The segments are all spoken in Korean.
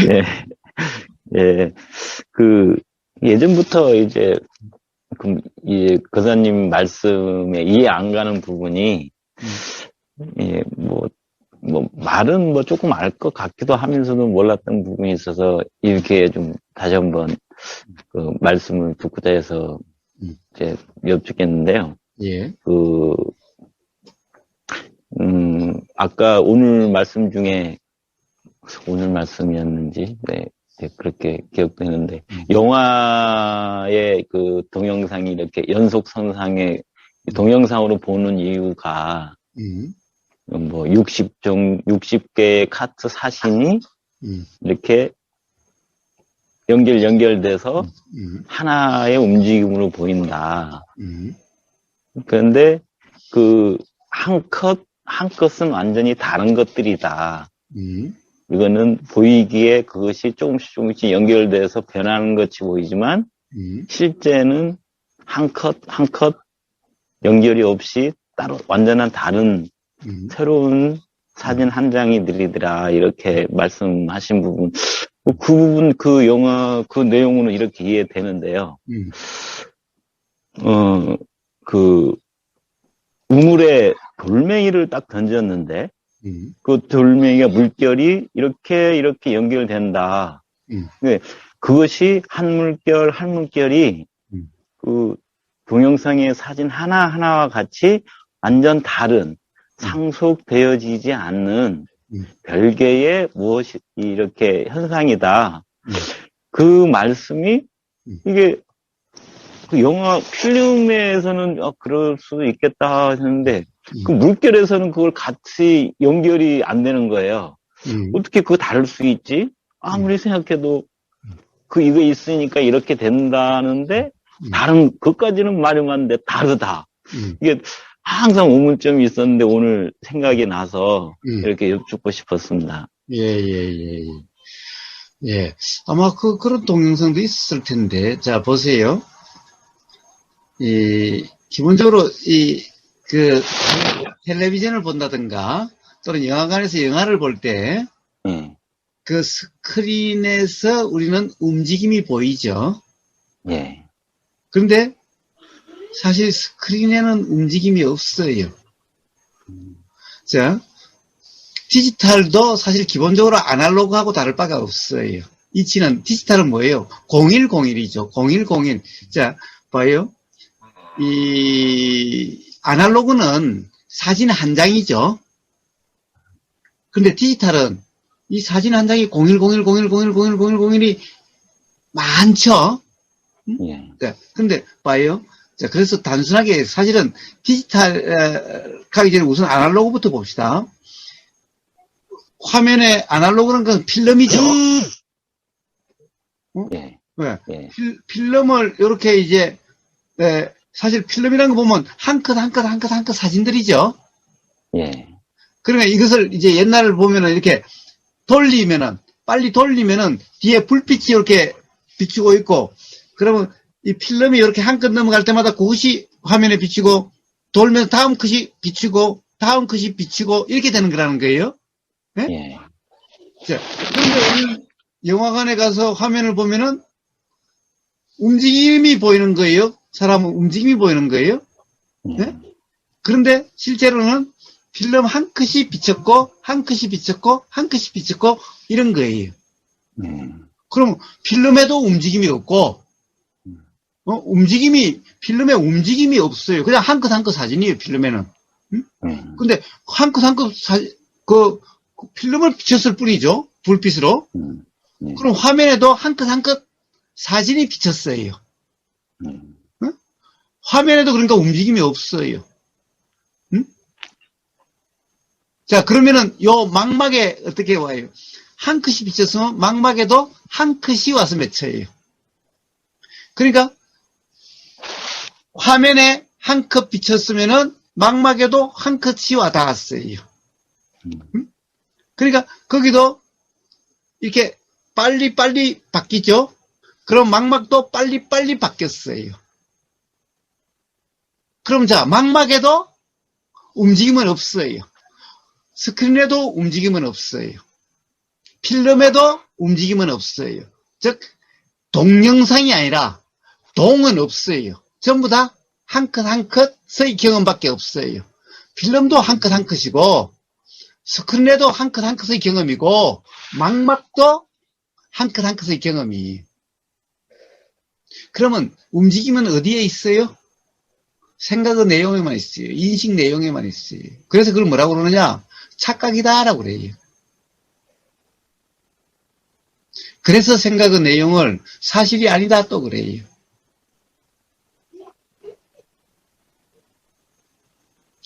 예, 예. 그, 예전부터 이제, 거사님 말씀에 이해 안 가는 부분이, 예, 말은 조금 알 것 같기도 하면서도 몰랐던 부분이 있어서, 이렇게 좀 다시 한번 그 말씀을 듣고자 해서 음, 이제 여쭙겠는데요. 예, 그, 아까 오늘 말씀 중에, 오늘 말씀이었는지, 네, 네, 그렇게 기억되는데, 음, 영화의 그 동영상이 이렇게 연속선상에 음, 동영상으로 보는 이유가, 음, 60개의 카트 사진이 음, 이렇게 연결돼서 음, 하나의 움직임으로 보인다. 음, 그런데 그 한 컷은 완전히 다른 것들이다. 음, 이거는 보이기에 그것이 조금씩 연결돼서 변하는 것이 보이지만 음, 실제는 한 컷 연결이 없이 따로 완전한 다른 음, 새로운 사진 음, 한 장이 느리더라. 이렇게 말씀하신 부분. 그 부분, 그 영화, 그 내용으로 이렇게 이해되는데요. 음, 어, 그, 우물에 돌멩이를 딱 던졌는데, 음, 그 돌멩이가 물결이 이렇게 연결된다. 음, 네, 그것이 한 물결이 음, 그 동영상의 사진 하나하나와 같이 완전 다른 음, 상속되어지지 않는 음, 별개의 무엇이 이렇게 현상이다. 음, 그 말씀이 음, 이게 그 영화 필름에서는 그럴 수도 있겠다 했는데 그 음, 물결에서는 그걸 같이 연결이 안 되는 거예요. 음, 어떻게 그거 다를 수 있지? 음, 아무리 생각해도 이거 있으니까 이렇게 된다는데 음, 다른 그까지는 말이었는데 다르다. 음, 이게 항상 의문점이 있었는데 오늘 생각이 나서 음. 이렇게 여쭙고 싶었습니다. 예, 예, 예, 예. 예. 아마 그런 동영상도 있었을 텐데, 자, 보세요. 기본적으로, 그, 텔레비전을 본다든가, 또는 영화관에서 영화를 볼 때, 예, 그 스크린에서 우리는 움직임이 보이죠. 예, 그런데 사실 스크린에는 움직임이 없어요. 자, 디지털도 사실 기본적으로 아날로그하고 다를 바가 없어요. 이치는, 디지털은 뭐예요? 0101이죠. 0101. 자, 봐요. 아날로그는 사진 한 장이죠. 근데 디지털은 이 사진 한 장이 01010101010101이 많죠. 예, 근데 봐요. 자, 그래서 단순하게 사실은 디지털 가기 전에 우선 아날로그부터 봅시다. 화면에 아날로그는 건 필름이죠. 어? 예, 왜? 예, 필름을 이렇게 이제 사실 필름이라는 거 보면 한 컷 한 컷 한 컷 한 컷 사진들이죠. 예, 그러니까 이것을 이제 옛날을 보면은 이렇게 돌리면은 빨리 돌리면은 뒤에 불빛이 이렇게 비추고 있고 그러면 이 필름이 이렇게 한 컷 넘어갈 때마다 그것이 화면에 비치고 돌면서 다음 컷이 비치고 다음 컷이 비치고 이렇게 되는 거라는 거예요. 네? 예, 자, 그런데 우리는 영화관에 가서 화면을 보면은 움직임이 보이는 거예요. 사람은 움직임이 보이는 거예요. 네? 예, 그런데 실제로는 필름 한 컷이 비쳤고 한 컷이 비쳤고 한 컷이 비쳤고 이런 거예요. 예, 그럼 필름에도 움직임이 없고 필름에 움직임이 없어요. 그냥 한 컷 한 컷 사진이에요. 필름에는. 응? 예, 근데 한 컷 한 컷 그 필름을 비쳤을 뿐이죠. 불빛으로. 예, 그럼 화면에도 한 컷 한 컷 사진이 비쳤어요. 예, 응? 화면에도 그러니까 움직임이 없어요. 응? 자, 그러면은 요 망막에 어떻게 와요? 한 컷이 비쳤으면 망막에도 한 컷이 와서 맺혀요. 그러니까 화면에 한 컷 비쳤으면은 망막에도 한 컷이 와 닿았어요. 응? 그러니까 거기도 이렇게 빨리빨리 바뀌죠? 그럼 망막도 빨리빨리 바뀌었어요. 그럼 자, 망막에도 움직임은 없어요. 스크린에도 움직임은 없어요. 필름에도 움직임은 없어요. 즉 동영상이 아니라 동은 없어요. 전부 다 한 컷 한 컷의 경험밖에 없어요. 필름도 한 컷 한 컷이고 스크린에도 한 컷 한 컷의 경험이고 망막도 한 컷 한 컷의 경험이. 그러면 움직임은 어디에 있어요? 생각의 내용에만 있어요. 인식 내용에만 있어요. 그래서 그걸 뭐라고 그러느냐? 착각이다라고 그래요. 그래서 생각의 내용을 사실이 아니다 또 그래요.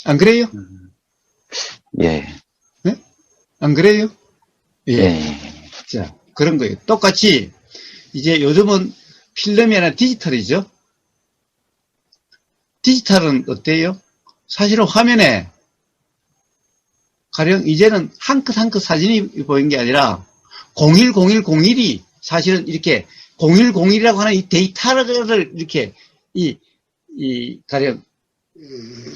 안 그래요? 예. 네? 안 그래요? 예. 예. 자, 그런 거예요. 똑같이 이제 요즘은 필름이 아니라 디지털이죠. 디지털은 어때요? 사실은 화면에 가령 이제는 한 컷 한 컷 사진이 보이는 게 아니라 010101이 사실은 이렇게 0101이라고 하는 이 데이터를 이렇게 가령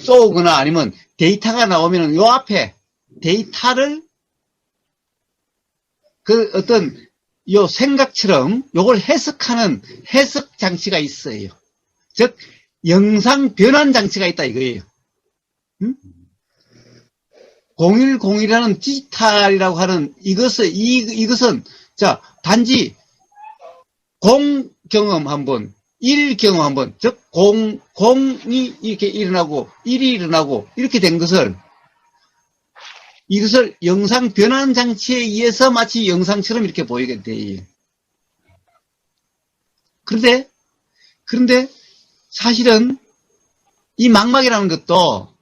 쏘거나 아니면 데이터가 나오면은 요 앞에 데이터를 그 어떤 요 생각처럼 요걸 해석하는 해석 장치가 있어요. 즉 영상 변환 장치가 있다 이거예요. 0101이라는 디지털이라고 하는 이것은 자 단지 공 경험 한번 1 경험 한번 즉 공이 이렇게 일어나고 1이 일어나고 이렇게 된 것을 이것을 영상 변환 장치에 의해서 마치 영상처럼 이렇게 보이게 돼요. 그런데 사실은 이 망막이라는 것도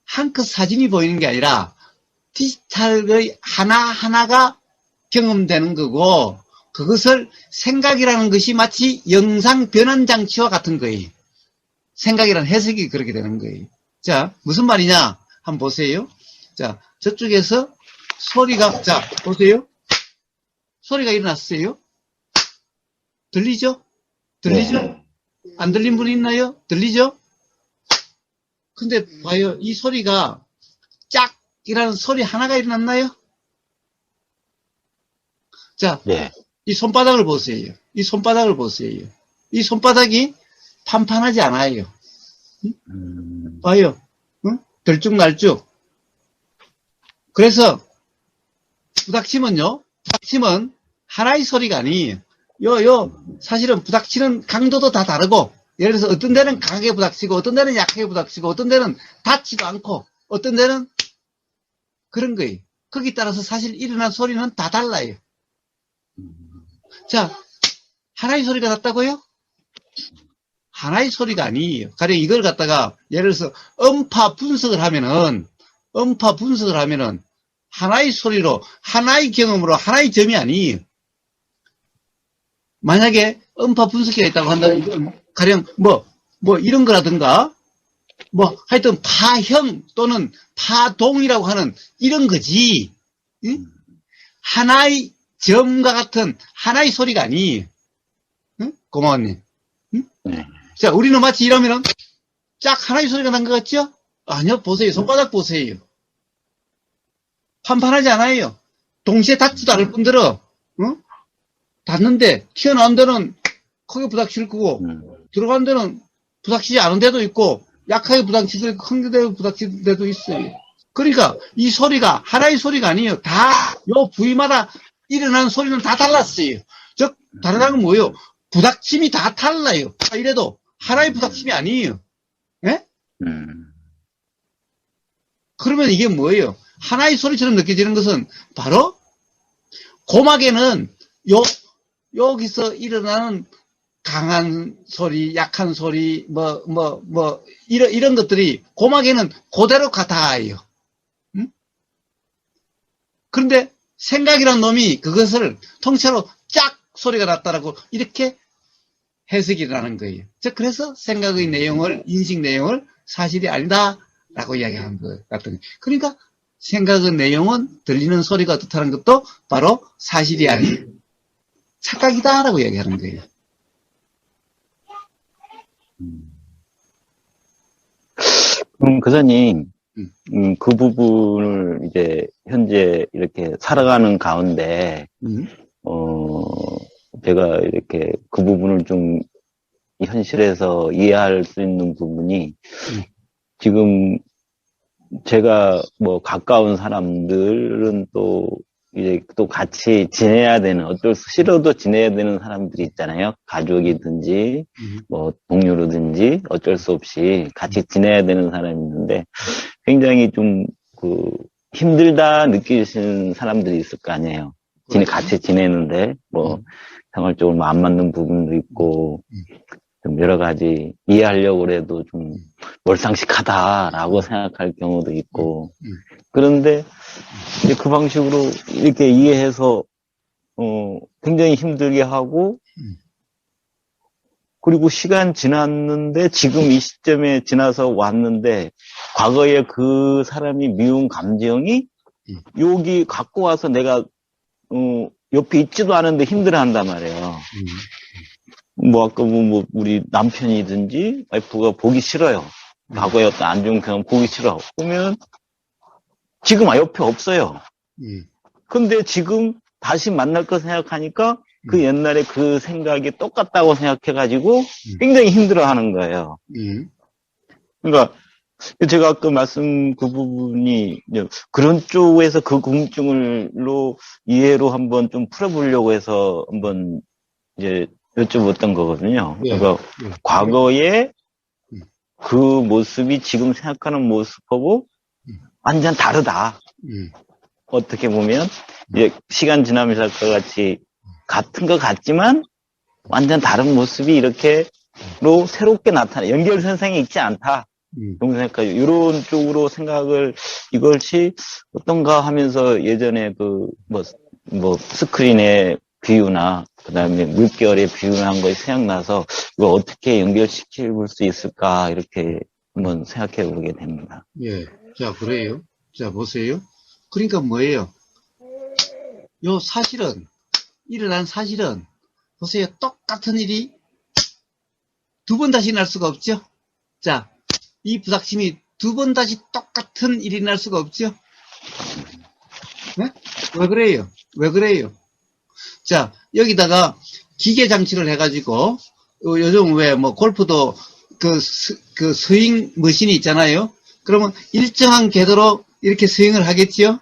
한 컷 사진이 보이는 게 아니라 디지털의 하나하나가 경험되는 거고 그것을 생각이라는 것이 마치 영상 변환 장치와 같은 거예요. 생각이라는 해석이 그렇게 되는 거예요. 자, 무슨 말이냐? 한번 보세요. 자, 저쪽에서 소리가, 자, 보세요. 소리가 일어났어요. 들리죠? 들리죠? 네. 안 들린 분 있나요? 들리죠? 근데 봐요. 이 소리가 짝이라는 소리 하나가 일어났나요? 자, 네. 이 손바닥을 보세요. 이 손바닥을 보세요. 이 손바닥이 판판하지 않아요. 봐요. 응? 들쭉날쭉. 그래서 부닥치면요. 부닥치면 하나의 소리가 아니에요. 사실은 부닥치는 강도도 다 다르고 예를 들어서 어떤 데는 강하게 부닥치고 어떤 데는 약하게 부닥치고 어떤 데는 닿지도 않고 어떤 데는 그런 거예요. 거기에 따라서 사실 일어난 소리는 다 달라요. 자, 하나의 소리가 났다고요? 하나의 소리가 아니에요. 가령 이걸 갖다가 예를 들어서 음파 분석을 하면은 하나의 소리로 하나의 경험으로 하나의 점이 아니에요. 만약에 음파 분석기가 있다고 한다면 가령 뭐 이런 거라든가 뭐 하여튼 파형 또는 파동이라고 하는 이런 거지. 응? 하나의 점과 같은 하나의 소리가 아니에요. 응? 고마워님. 응? 네. 자, 우리는 마치 이러면은 짝 하나의 소리가 난 것 같죠? 아니요, 보세요. 손바닥 보세요. 판판하지 않아요. 동시에 닿지도 않을 뿐더러, 응? 닿는데, 튀어나온 데는 크게 부닥칠 거고, 들어간 데는 부닥치지 않은 데도 있고, 약하게 부닥칠 데도 있고, 큰 데도 부닥칠 데도 있어요. 그러니까, 이 소리가 하나의 소리가 아니에요. 다, 요 부위마다 일어나는 소리는 다 달랐어요. 즉, 다르다는 건 뭐예요? 부닥침이 다 달라요. 이래도 하나의 부닥침이 아니에요. 예? 그러면 이게 뭐예요? 하나의 소리처럼 느껴지는 것은 바로 고막에는 여기서 일어나는 강한 소리, 약한 소리, 이런 것들이 고막에는 그대로 같아요. 응? 그런데 생각이란 놈이 그것을 통째로 짝 소리가 났다라고 이렇게 해석이 일어나는 거예요. 즉, 그래서 생각의 내용을, 인식 내용을 사실이 아니다라고 이야기하는 것 같은 거예요. 그러니까 생각의 내용은 들리는 소리가 어떻다는 것도 바로 사실이 아닌 착각이다라고 이야기하는 거예요. 그럼 교사님, 그 부분을 이제 현재 이렇게 살아가는 가운데, 제가 이렇게 그 부분을 좀 현실에서 이해할 수 있는 부분이 지금 제가 뭐 가까운 사람들은 또 이제 또 같이 지내야 되는, 어쩔 수 싫어도 지내야 되는 사람들이 있잖아요. 가족이든지 뭐 동료로든지 어쩔 수 없이 같이 지내야 되는 사람이 있는데 굉장히 좀 그 힘들다 느끼시는 사람들이 있을 거 아니에요. 같이 지내는데 뭐 생활적으로 뭐 안 맞는 부분도 있고 좀 여러 가지 이해하려고 해도 좀 몰상식하다라고 생각할 경우도 있고 그런데 이제 그 방식으로 이렇게 이해해서 굉장히 힘들게 하고 그리고 시간 지났는데 지금 이 시점에 지나서 왔는데 과거에 그 사람이 미운 감정이 여기 갖고 와서 내가 옆에 있지도 않은데 힘들어한단 말이에요. 뭐 아까 뭐 우리 남편이든지 와이프가 보기 싫어요. 과거에 어떤 안 좋은 경험 보기 싫어. 그러면 지금 옆에 없어요. 근데 지금 다시 만날 거 생각하니까 그 옛날에 그 생각이 똑같다고 생각해가지고 굉장히 힘들어하는 거예요. 그러니까 제가 아까 말씀 그 부분이 그런 쪽에서 그 궁금증을로 이해로 한번 좀 풀어보려고 해서 한번 이제 여쭤봤던 거거든요. 그러니까 과거에 그 모습이 지금 생각하는 모습하고 완전 다르다. 어떻게 보면 이제 시간 지나면서 아까 같이 같은 것 같지만 완전 다른 모습이 이렇게로 새롭게 나타나 연결선상에 있지 않다. 생각까지 이런 쪽으로 생각을 이것이 어떤가 하면서 예전에 그 뭐 스크린의 비유나 그다음에 물결의 비유나 한 것이 생각나서 이거 어떻게 연결시켜 볼 수 있을까 이렇게 한번 생각해 보게 됩니다. 예. 자, 그래요. 자, 보세요. 그러니까 뭐예요? 요 사실은 일어난 사실은 보세요. 똑같은 일이 두 번 다시 날 수가 없죠. 자, 이 부닥침이 두 번 다시 똑같은 일이 날 수가 없죠. 네? 왜 그래요? 왜 그래요? 자, 여기다가 기계 장치를 해가지고 요즘 왜 뭐 골프도 그 스윙 머신이 있잖아요. 그러면 일정한 궤도로 이렇게 스윙을 하겠지요.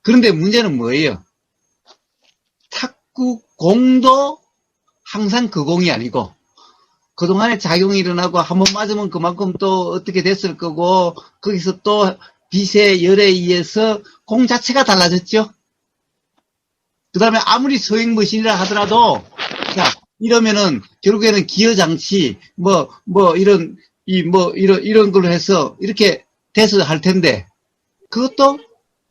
그런데 문제는 뭐예요? 탁구 공도 항상 그 공이 아니고 그동안에 작용이 일어나고 한번 맞으면 그만큼 또 어떻게 됐을 거고 거기서 또 빛의 열에 의해서 공 자체가 달라졌죠. 그 다음에 아무리 스윙 머신이라 하더라도 자 이러면은 결국에는 기어 장치 이런 걸로 해서 이렇게 돼서 할 텐데 그것도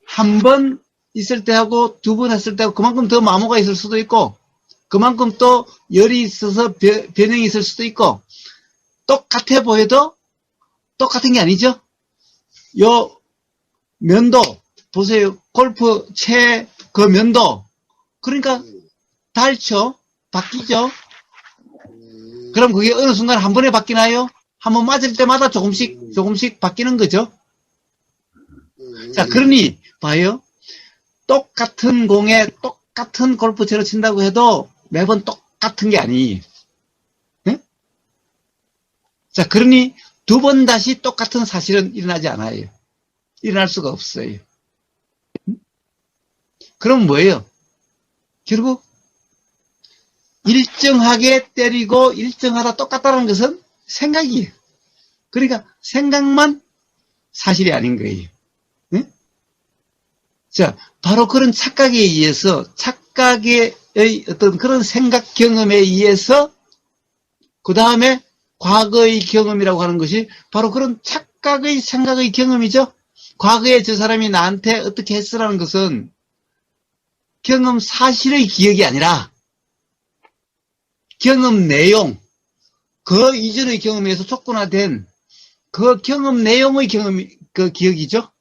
한 번 있을 때하고 두 번 했을 때하고 그만큼 더 마모가 있을 수도 있고 그만큼 또 열이 있어서 변형이 있을 수도 있고 똑같아 보여도 똑같은 게 아니죠. 요 면도 보세요. 골프 채 그 면도 그러니까 닳죠. 바뀌죠. 그럼 그게 어느 순간 한 번에 바뀌나요? 한 번 맞을 때마다 조금씩 바뀌는 거죠. 자, 그러니 봐요. 똑같은 공에 똑같은 골프채로 친다고 해도 매번 똑같은 게 아니에요. 네? 자, 그러니 두 번 다시 똑같은 사실은 일어나지 않아요. 일어날 수가 없어요. 그럼 뭐예요? 결국 일정하게 때리고 일정하다 똑같다는 것은 생각이에요. 그러니까 생각만 사실이 아닌 거예요. 네? 자, 바로 그런 착각에 의해서 착각의 어떤 그런 생각 경험에 의해서 그 다음에 과거의 경험이라고 하는 것이 바로 그런 착각의 생각의 경험이죠. 과거에 저 사람이 나한테 어떻게 했으라는 것은 경험 사실의 기억이 아니라 경험 내용, 그 이전의 경험에서 촉구화된 그 경험 내용의 기억이죠.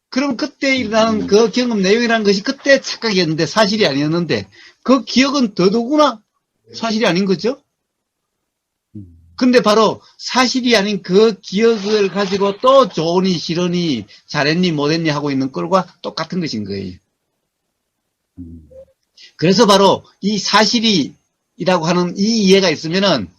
그럼 그때 일어나는 그 경험 내용이라는 것이 그때 착각이었는데 사실이 아니었는데 그 기억은 더더구나 사실이 아닌 거죠. 근데 바로 사실이 아닌 그 기억을 가지고 또 좋으니 싫으니 잘했니 못했니 하고 있는 꼴과 똑같은 것인 거예요. 그래서 바로 이 사실이라고 하는 이 이해가 있으면은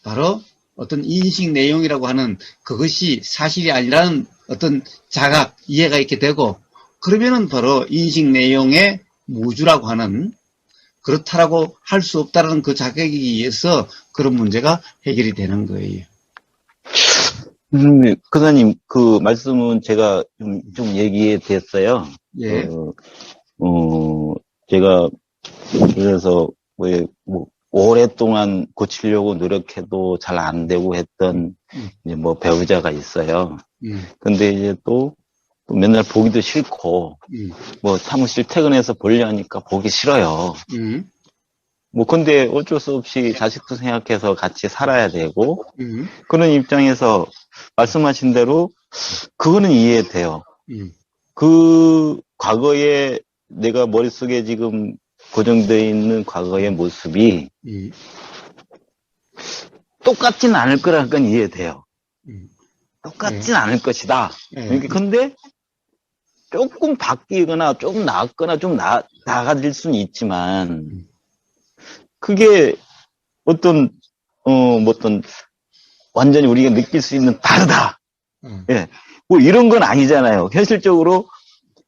바로 어떤 인식 내용이라고 하는 그것이 사실이 아니라는 어떤 자각, 이해가 있게 되고 그러면은 바로 인식 내용의 무주라고 하는 그렇다라고 할 수 없다는 그 자격에 의해서 그런 문제가 해결이 되는 거예요. 교사님, 그 말씀은 제가 좀 얘기해 됐어요. 예. 제가 그래서 뭐 오랫동안 고치려고 노력해도 잘 안 되고 했던 이제 뭐 배우자가 있어요. 근데 이제 또 맨날 보기도 싫고 뭐 사무실 퇴근해서 보려니까 보기 싫어요. 뭐 근데 어쩔 수 없이 자식도 생각해서 같이 살아야 되고 그런 입장에서 말씀하신 대로 그거는 이해돼요. 그 과거에 내가 머릿속에 지금 고정되어 있는 과거의 모습이 똑같진 않을 거라는 건 이해돼요. 똑같진 않을 것이다. 근데 조금 바뀌거나 좀 나았거나 좀 나아질 수는 있지만 그게 어떤 완전히 우리가 느낄 수 있는 다르다. 예. 뭐 이런 건 아니잖아요. 현실적으로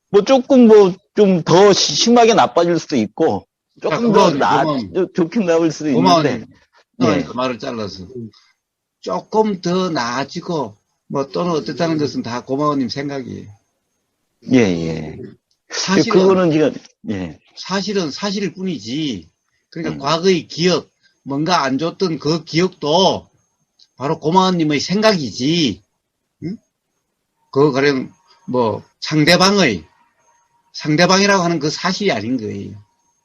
뭐 조금 좀 더 심하게 나빠질 수도 있고 조금 더 좋게 나올 수도 있는데 예. 말을 잘라서 조금 더 나아지고 뭐 또는 어떻다는 것은 다 고마워님 생각이에요. 예. 사실은 그거는 지금 사실은 사실일 뿐이지. 그러니까 과거의 기억, 뭔가 안 좋던 그 기억도 바로 고마워님의 생각이지. 응? 그거 가령 뭐 상대방이라고 하는 그 사실이 아닌 거예요.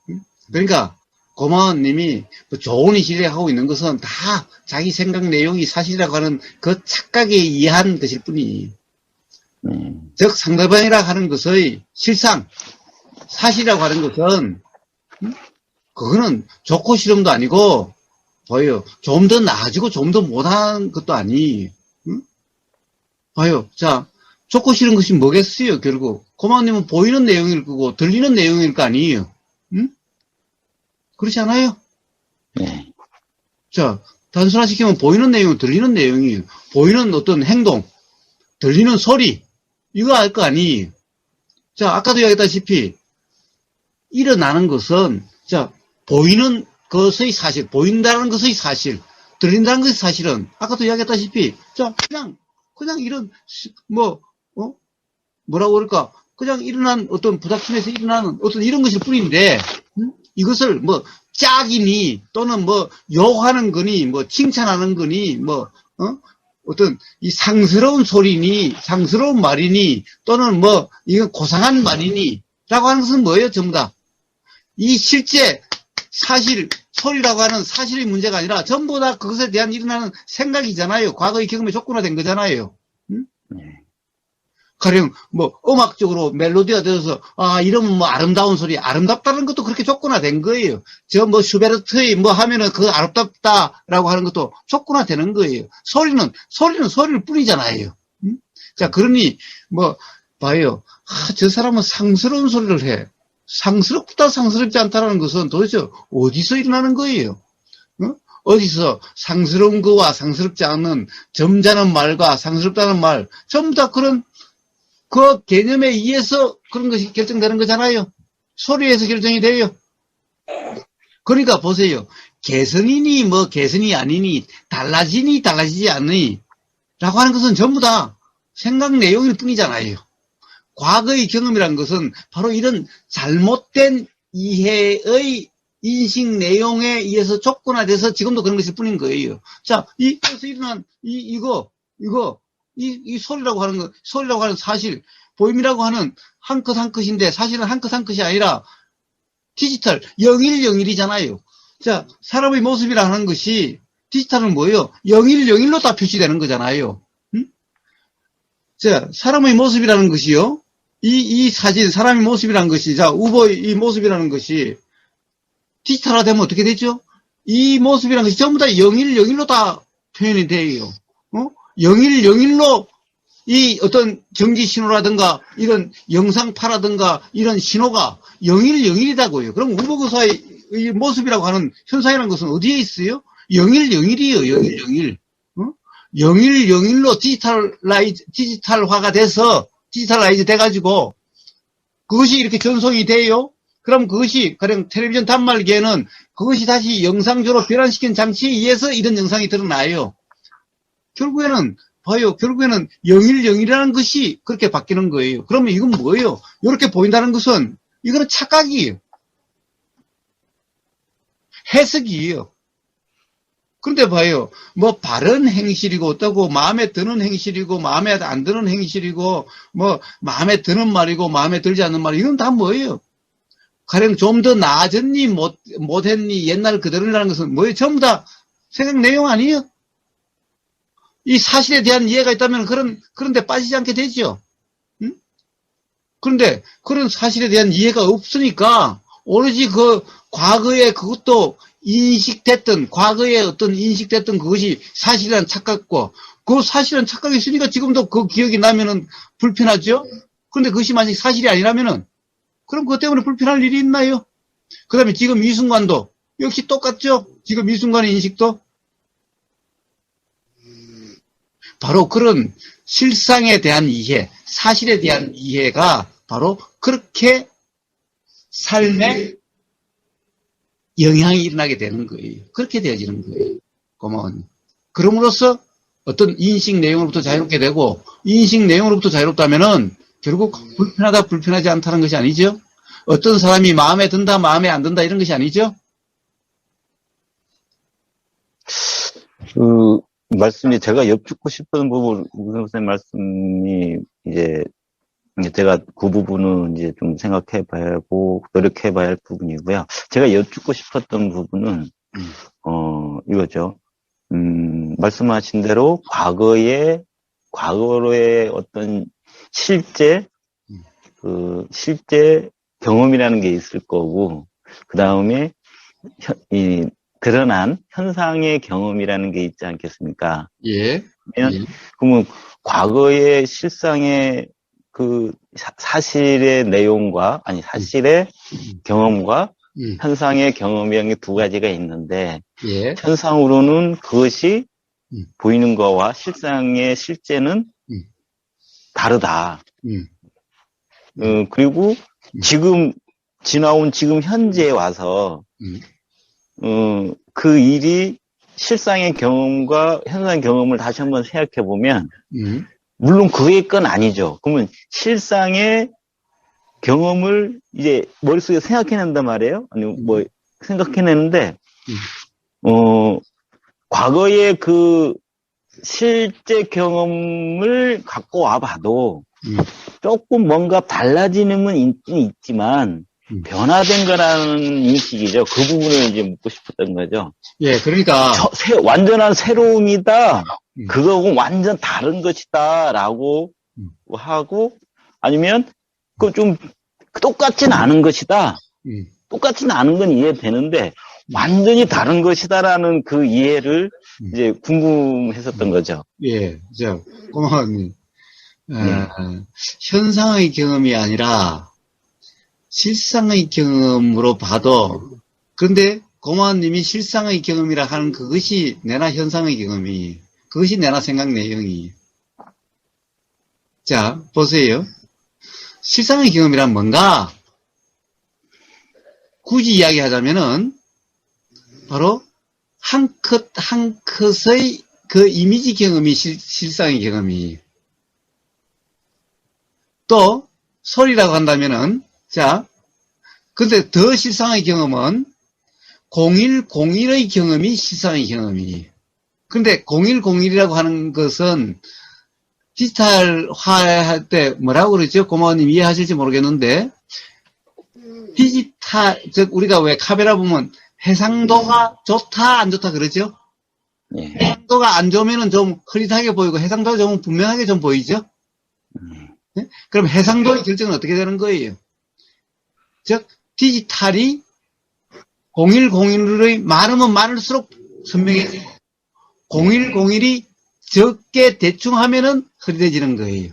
응? 그러니까 고마워님이 뭐 좋은 일을 하고 있는 것은 다 자기 생각 내용이 사실이라고 하는 그 착각에 의한 것일 뿐이에요. 즉 상대방이라고 하는 것의 실상, 사실이라고 하는 것은 그거는 좋고 싫음도 아니고 봐요. 좀 더 나아지고 좀 더 못한 것도 아니. 응? 봐요. 자, 좋고 싫은 것이 뭐겠어요, 결국. 고마워님은 보이는 내용일 거고, 들리는 내용일 거 아니에요. 응? 그렇지 않아요? 네. 자, 단순화시키면 보이는 내용, 들리는 내용이에요. 보이는 어떤 행동, 들리는 소리, 이거 알 거 아니에요. 자, 아까도 이야기했다시피, 일어나는 것은, 자, 보이는 것의 사실, 보인다는 것의 사실, 들린다는 것의 사실은, 아까도 이야기했다시피, 자, 그냥 이런, 뭐라고 그럴까, 그냥 일어난 어떤 부닥침에서 일어나는 어떤 이런 것일 뿐인데, 이것을 뭐, 짝이니, 또는 뭐, 욕하는 거니, 뭐, 칭찬하는 거니, 어떤 이 상스러운 소리니, 상스러운 말이니, 또는 뭐, 이건 고상한 말이니, 라고 하는 것은 뭐예요, 전부 다? 이 실제 사실, 소리라고 하는 사실의 문제가 아니라 전부 다 그것에 대한 일어나는 생각이잖아요. 과거의 경험에 조건화된 거잖아요. 응? 가령 뭐 음악적으로 멜로디가 되어서 이러면 뭐 아름다운 소리, 아름답다는 것도 그렇게 조건화된 거예요. 저 뭐 슈베르트의 뭐 하면은 그 아름답다라고 하는 것도 조건화되는 거예요. 소리는 소리일 뿐이잖아요. 응? 자, 그러니 뭐 봐요. 저 사람은 상스러운 소리를 해. 상스럽다 상스럽지 않다라는 것은 도대체 어디서 일어나는 거예요? 어디서 상스러운 거와 상스럽지 않은 점잖은 말과 상스럽다는 말 전부 다 그런 그 개념에 의해서 그런 것이 결정되는 거잖아요. 소리에서 결정이 돼요. 그러니까 보세요. 개선이니 뭐 개선이 아니니 달라지니 달라지지 않니 라고 하는 것은 전부 다 생각 내용일 뿐이잖아요. 과거의 경험이라는 것은 바로 이런 잘못된 이해의 인식 내용에 의해서 조건화돼서 지금도 그런 것일 뿐인 거예요. 자, 그래서 일어난 이 소리라고 하는 거, 소리라고 하는 사실, 보임이라고 하는 한 컷 한 컷인데 사실은 한 컷 한 컷이 아니라 디지털 0101이잖아요. 자, 사람의 모습이라 하는 것이 디지털은 뭐예요? 0101로 다 표시되는 거잖아요. 자, 사람의 모습이라는 것이요. 이 사진, 사람의 모습이라는 것이, 자, 우버의 이 모습이라는 것이 디지털화 되면 어떻게 되죠? 이 모습이라는 것이 전부 다 0101로 다 표현이 돼요. 어? 0101로 이 어떤 전기 신호라든가 이런 영상파라든가 이런 신호가 0101이다고요. 그럼 우보그사의 이 모습이라고 하는 현상이라는 것은 어디에 있어요? 0101이에요. 0101. 0101로 디지털화가 돼서 디지털라이즈 돼가지고 그것이 이렇게 전송이 돼요. 그럼 그것이 가령 텔레비전 단말기에는 그것이 다시 영상조로 변환시킨 장치에 의해서 이런 영상이 드러나요. 결국에는 봐요. 결국에는 0101이라는 것이 그렇게 바뀌는 거예요. 그러면 이건 뭐예요? 이렇게 보인다는 것은 이거는 착각이에요. 해석이에요. 그런데 봐요. 뭐 바른 행실이고 어떠고 마음에 드는 행실이고 마음에 안 드는 행실이고 뭐 마음에 드는 말이고 마음에 들지 않는 말 이건 다 뭐예요? 가령 좀 더 나아졌니 못했니 옛날 그대로라는 것은 뭐예요? 전부 다 생각 내용 아니에요? 이 사실에 대한 이해가 있다면 그런데 빠지지 않게 되죠. 응? 그런데 그런 사실에 대한 이해가 없으니까 오로지 그 과거에 그것도 인식됐던 과거에 어떤 인식됐던 그것이 사실이라는 착각과 그 사실은 착각이 있으니까 지금도 그 기억이 나면은 불편하죠. 그런데 그것이 만약 사실이 아니라면은 그럼 그것 때문에 불편할 일이 있나요? 그 다음에 지금 이 순간도 역시 똑같죠. 지금 이 순간의 인식도 바로 그런 실상에 대한 이해, 사실에 대한 이해가 바로 그렇게 삶에 영향이 일어나게 되는 거예요. 그렇게 되어지는 거예요. 고마워요. 그럼으로써 어떤 인식 내용으로부터 자유롭게 되고 인식 내용으로부터 자유롭다면은 결국 불편하다 불편하지 않다는 것이 아니죠. 어떤 사람이 마음에 든다 마음에 안 든다 이런 것이 아니죠. 그 말씀이 제가 여쭙고 싶은 부분, 우선 선생님 말씀이 이제 제가 그 부분은 이제 좀 생각해 봐야 하고 노력해 봐야 할 부분이고요. 제가 여쭙고 싶었던 부분은 이거죠. 말씀하신 대로 과거로의 어떤 실제 경험이라는 게 있을 거고, 그 다음에 이 드러난 현상의 경험이라는 게 있지 않겠습니까? 예. 그러면 과거의 실상의 그 사실의 내용과 사실의 경험과 현상의 경험이라는 게 두 가지가 있는데, 예. 현상으로는 그것이 보이는 거와 실상의 실제는 다르다. 그리고 지금 지나온 지금 현재에 와서 그 일이 실상의 경험과 현상의 경험을 다시 한번 생각해 보면 물론 그의 건 아니죠. 그러면 실상의 경험을 이제 머릿속에 생각해낸단 말이에요. 아니 뭐 생각해내는데 과거의 그 실제 경험을 갖고 와봐도 조금 뭔가 달라지는 건 있긴 있지만 변화된 거라는 인식이죠. 그 부분을 이제 묻고 싶었던 거죠. 예, 그러니까 완전한 새로움이다. 그거하고 완전 다른 것이다라고 하고 아니면 그 좀 똑같진 않은 것이다. 똑같진 않은 건 이해되는데 완전히 다른 것이다라는 그 이해를 이제 궁금했었던 거죠. 예, 고마워님. 현상의 경험이 아니라 실상의 경험으로 봐도, 그런데 고마워님이 실상의 경험이라 하는 그것이 내나 현상의 경험이, 그것이 내나 생각 내용이. 자, 보세요. 실상의 경험이란 뭔가? 굳이 이야기하자면은 바로 한 컷의 그 이미지 경험이 실상의 경험이. 또 소리라고 한다면은 근데 더 실상의 경험은 0101의 경험이 실상의 경험이. 근데 0101이라고 하는 것은 디지털화할 때 뭐라고 그러죠? 고마워님 이해하실지 모르겠는데 즉 우리가 왜 카메라 보면 해상도가 좋다 안 좋다 그러죠? 예. 해상도가 안 좋으면 좀 흐릿하게 보이고 해상도가 좋으면 분명하게 좀 보이죠? 네? 그럼 해상도의 결정은 어떻게 되는 거예요? 즉 디지털이 0101이 많으면 많을수록 선명해져요. 0101이 적게 대충 하면은 흐릿해지는 거예요.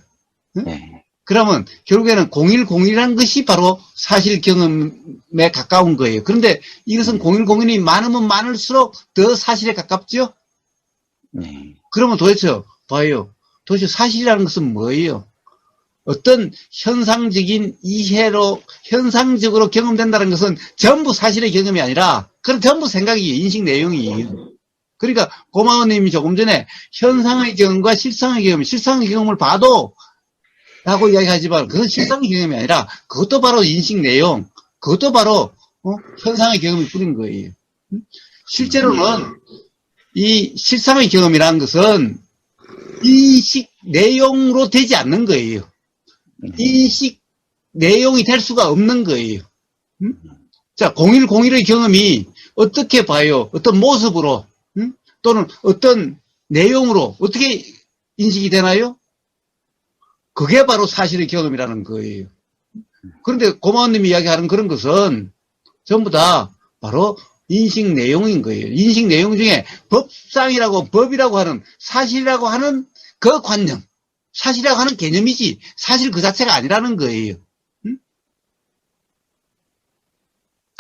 응? 네. 그러면 결국에는 0101이라는 것이 바로 사실 경험에 가까운 거예요. 그런데 이것은 0101이 많으면 많을수록 더 사실에 가깝죠? 네. 그러면 도대체 봐요. 도대체 사실이라는 것은 뭐예요? 어떤 현상적인 이해로 현상적으로 경험된다는 것은 전부 사실의 경험이 아니라 그건 전부 생각이에요. 인식 내용이에요. 그러니까 고마워님이 조금 전에 현상의 경험과 실상의 경험, 실상의 경험을 봐도 라고 이야기하지만 그건 실상의 경험이 아니라 그것도 바로 인식 내용, 그것도 바로 현상의 경험이 뿐인 거예요. 실제로는 이 실상의 경험이라는 것은 인식 내용으로 되지 않는 거예요. 인식 내용이 될 수가 없는 거예요. 자, 0101의 경험이 어떻게 봐요? 어떤 모습으로 또는 어떤 내용으로 어떻게 인식이 되나요? 그게 바로 사실의 경험이라는 거예요. 그런데 고마운님이 이야기하는 그런 것은 전부 다 바로 인식 내용인 거예요. 인식 내용 중에 법상이라고 법이라고 하는 사실이라고 하는 그 관념, 사실이라고 하는 개념이지 사실 그 자체가 아니라는 거예요.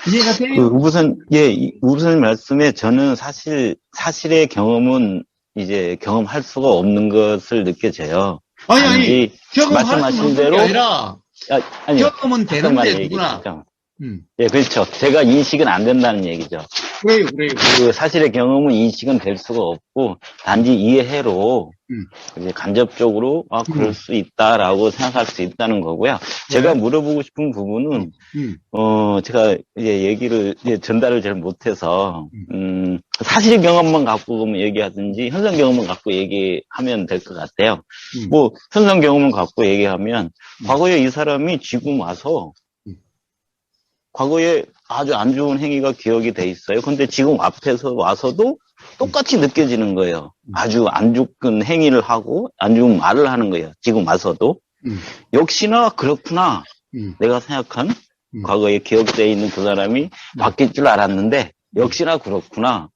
이해가 돼요? 우선 말씀에 저는 사실의 경험은 이제 경험할 수가 없는 것을 느껴져요. 아니, 경험할 수 말씀하신 없는 게 대로 아니라 아니, 경험은 되는데 누구나. 예, 그렇죠. 제가 인식은 안 된다는 얘기죠. 그래요. 그 사실의 경험은 인식은 될 수가 없고 단지 이해로 이제 간접적으로 그럴 수 있다라고 생각할 수 있다는 거고요. 제가 물어보고 싶은 부분은 제가 이제 얘기를 이제 전달을 잘 못해서 사실 경험만 갖고 그러면 얘기하든지 현상 경험만 갖고 얘기하면 될 것 같아요. 뭐 현상 경험을 갖고 얘기하면 과거에 이 사람이 지금 와서 과거에 아주 안 좋은 행위가 기억이 돼 있어요. 근데 지금 앞에서 와서도 똑같이 느껴지는 거예요. 아주 안 좋은 행위를 하고 안 좋은 말을 하는 거예요. 지금 와서도. 역시나 그렇구나. 내가 생각한 과거에 기억되어 있는 그 사람이 바뀔 줄 알았는데 역시나 그렇구나.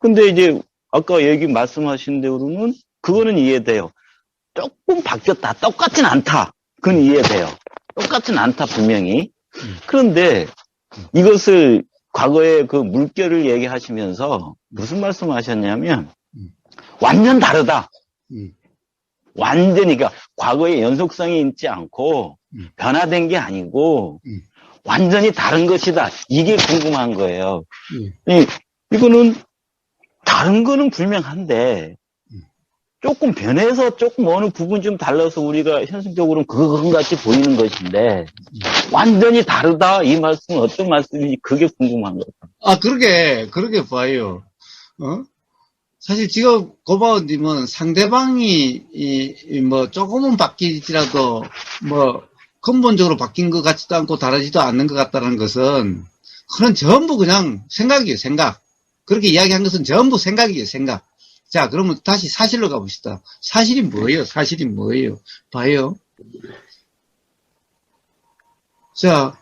근데 이제 아까 말씀하신 대로는 그거는 이해돼요. 조금 바뀌었다. 똑같진 않다. 그건 이해돼요. 똑같진 않다 분명히. 그런데 이것을 과거에 그 물결을 얘기하시면서 무슨 말씀 하셨냐면 완전 다르다. 완전히 그러니까 과거의 연속성이 있지 않고 변화된 게 아니고 완전히 다른 것이다. 이게 궁금한 거예요. 이거는 다른 거는 분명한데 조금 변해서 조금 어느 부분 좀 달라서 우리가 현실적으로는 그건 같이 보이는 것인데 완전히 다르다 이 말씀은 어떤 말씀인지 그게 궁금한 거예요. 그러게 봐요. 사실 지금 고바우님은 상대방이 뭐 조금은 바뀌지라도 뭐 근본적으로 바뀐 것 같지도 않고 다르지도 않는 것 같다는 것은 그건 전부 그냥 생각이에요. 생각. 그렇게 이야기한 것은 전부 생각이에요. 생각. 자, 그러면 다시 사실로 가봅시다. 사실이 뭐예요? 사실이 뭐예요? 봐요. 자,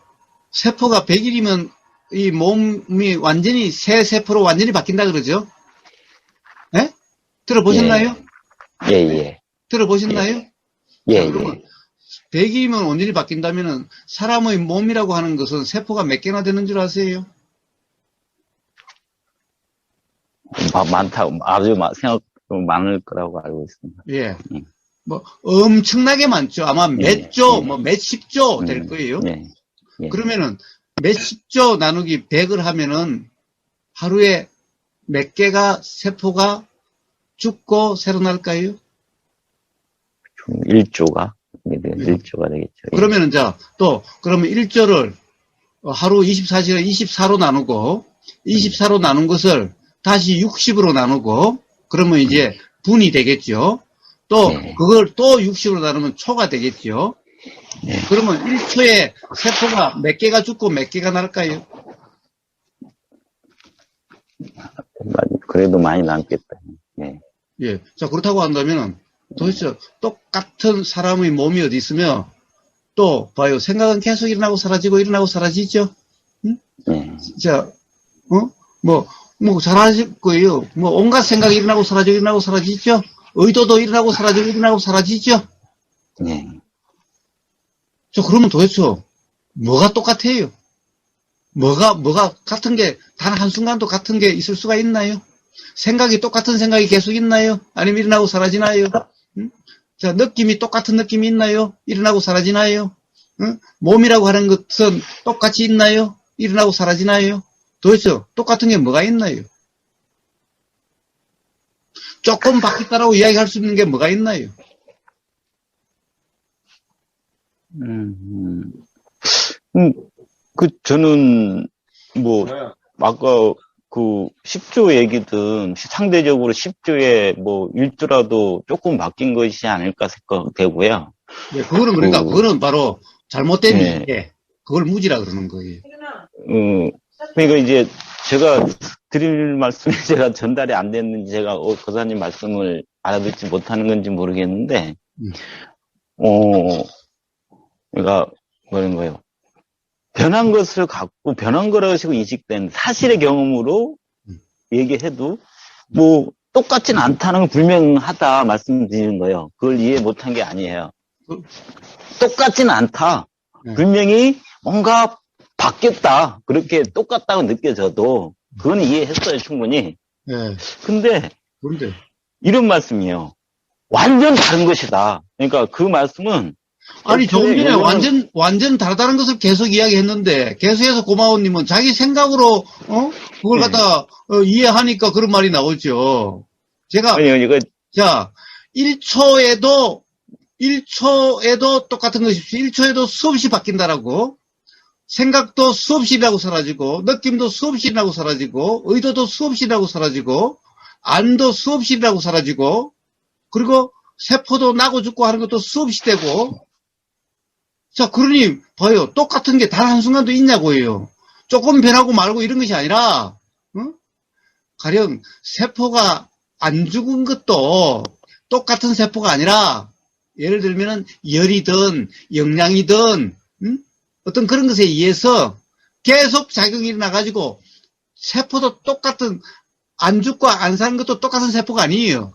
세포가 100일이면 이 몸이 완전히 새 세포로 완전히 바뀐다 그러죠? 예? 들어보셨나요? 예. 들어보셨나요? 예. 자, 그러면 100일이면 완전히 바뀐다면은 사람의 몸이라고 하는 것은 세포가 몇 개나 되는 줄 아세요? 많다고 아주 생각 많을 거라고 알고 있습니다. 예. 뭐 엄청나게 많죠. 아마 몇 조, 뭐 몇십 조 될 거예요. 그러면은 몇십 조 나누기 100을 하면은 하루에 몇 개가 세포가 죽고 새로 날까요? 1조가 1조가 되겠죠. 그러면은 그러면 1조를 하루 24시간 24로 나누고 24로 나눈 것을 다시 60으로 나누고 그러면 이제 분이 되겠죠. 또 그걸 또 60으로 나누면 초가 되겠죠. 그러면 1초에 세포가 몇 개가 죽고 몇 개가 날까요? 그래도 많이 남겠다. 예. 자, 그렇다고 한다면 도대체 똑같은 사람의 몸이 어디 있으며 또 봐요. 생각은 계속 일어나고 사라지고 일어나고 사라지죠. 응? 자, 사라질 거예요. 온갖 생각이 일어나고 사라지죠? 의도도 일어나고 일어나고 사라지죠? 네. 그러면 도대체, 뭐가 똑같아요? 뭐가 같은 게, 단 한순간도 같은 게 있을 수가 있나요? 생각이 똑같은 생각이 계속 있나요? 아니면 일어나고 사라지나요? 응? 자, 느낌이 똑같은 느낌이 있나요? 일어나고 사라지나요? 응? 몸이라고 하는 것은 똑같이 있나요? 일어나고 사라지나요? 도대체 똑같은 게 뭐가 있나요? 조금 바뀌었다라고 이야기할 수 있는 게 뭐가 있나요? 저는, 아까 10조 얘기든 상대적으로 10조에 1조라도 조금 바뀐 것이지 않을까 생각되고요. 네, 그거는 바로 잘못된 네. 이해. 그걸 무지라 그러는 거예요. 그러니까 이제 제가 드릴 말씀이 제가 전달이 안 됐는지 제가 거사님 말씀을 알아듣지 못하는 건지 모르겠는데, 그러니까 뭐라는 거예요. 변한 것을 갖고 변한 거라고 인식된 사실의 경험으로 얘기해도 똑같진 않다는 건 분명하다 말씀드리는 거예요. 그걸 이해 못한 게 아니에요. 똑같진 않다. 분명히 뭔가 바뀌었다. 그렇게 똑같다고 느껴져도 그건 이해했어요, 충분히. 네. 근데 그런데 이런 말씀이에요. 완전 다른 것이다. 그러니까 그 말씀은 아니, 조금 전에 완전 다르다는 것을 계속 이야기했는데, 계속해서 고마워님은 자기 생각으로, 그걸 갖다, 이해하니까 그런 말이 나오죠. 제가, 자, 1초에도 똑같은 것이죠. 1초에도 수없이 바뀐다라고. 생각도 수없이 일어나고 사라지고, 느낌도 수없이 일어나고 사라지고, 의도도 수없이 일어나고 사라지고, 안도 수없이 일어나고 사라지고, 그리고 세포도 나고 죽고 하는 것도 수없이 되고, 자, 그러니, 봐요. 똑같은 게 단 한순간도 있냐고요. 조금 변하고 말고 이런 것이 아니라, 가령, 세포가 안 죽은 것도 똑같은 세포가 아니라, 예를 들면은, 열이든, 영양이든, 어떤 그런 것에 의해서 계속 작용이 일어나가지고, 세포도 똑같은, 안 죽고 안 사는 것도 똑같은 세포가 아니에요.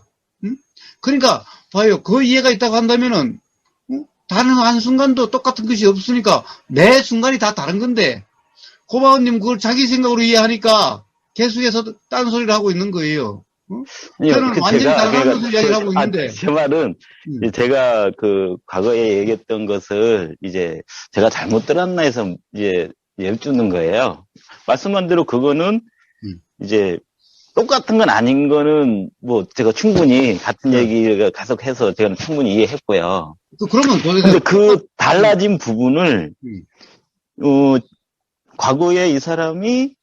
그러니까, 봐요. 그 이해가 있다고 한다면은, 다른 한순간도 똑같은 것이 없으니까 매 순간이 다 다른 건데 고마운님 그걸 자기 생각으로 이해하니까 계속해서 딴소리를 하고 있는 거예요. 저는 완전히 다른 것을 이야기를 하고 있는데 제 말은 제가 과거에 얘기했던 것을 이제 제가 잘못 들었나 해서 이제 여쭙는 거예요. 말씀한 대로 그거는 이제 똑같은 건 아닌 거는 제가 충분히 같은 얘기가 계속해서 제가 충분히 이해했고요. 그러면 근데 그 달라진 부분을 과거에 이 사람이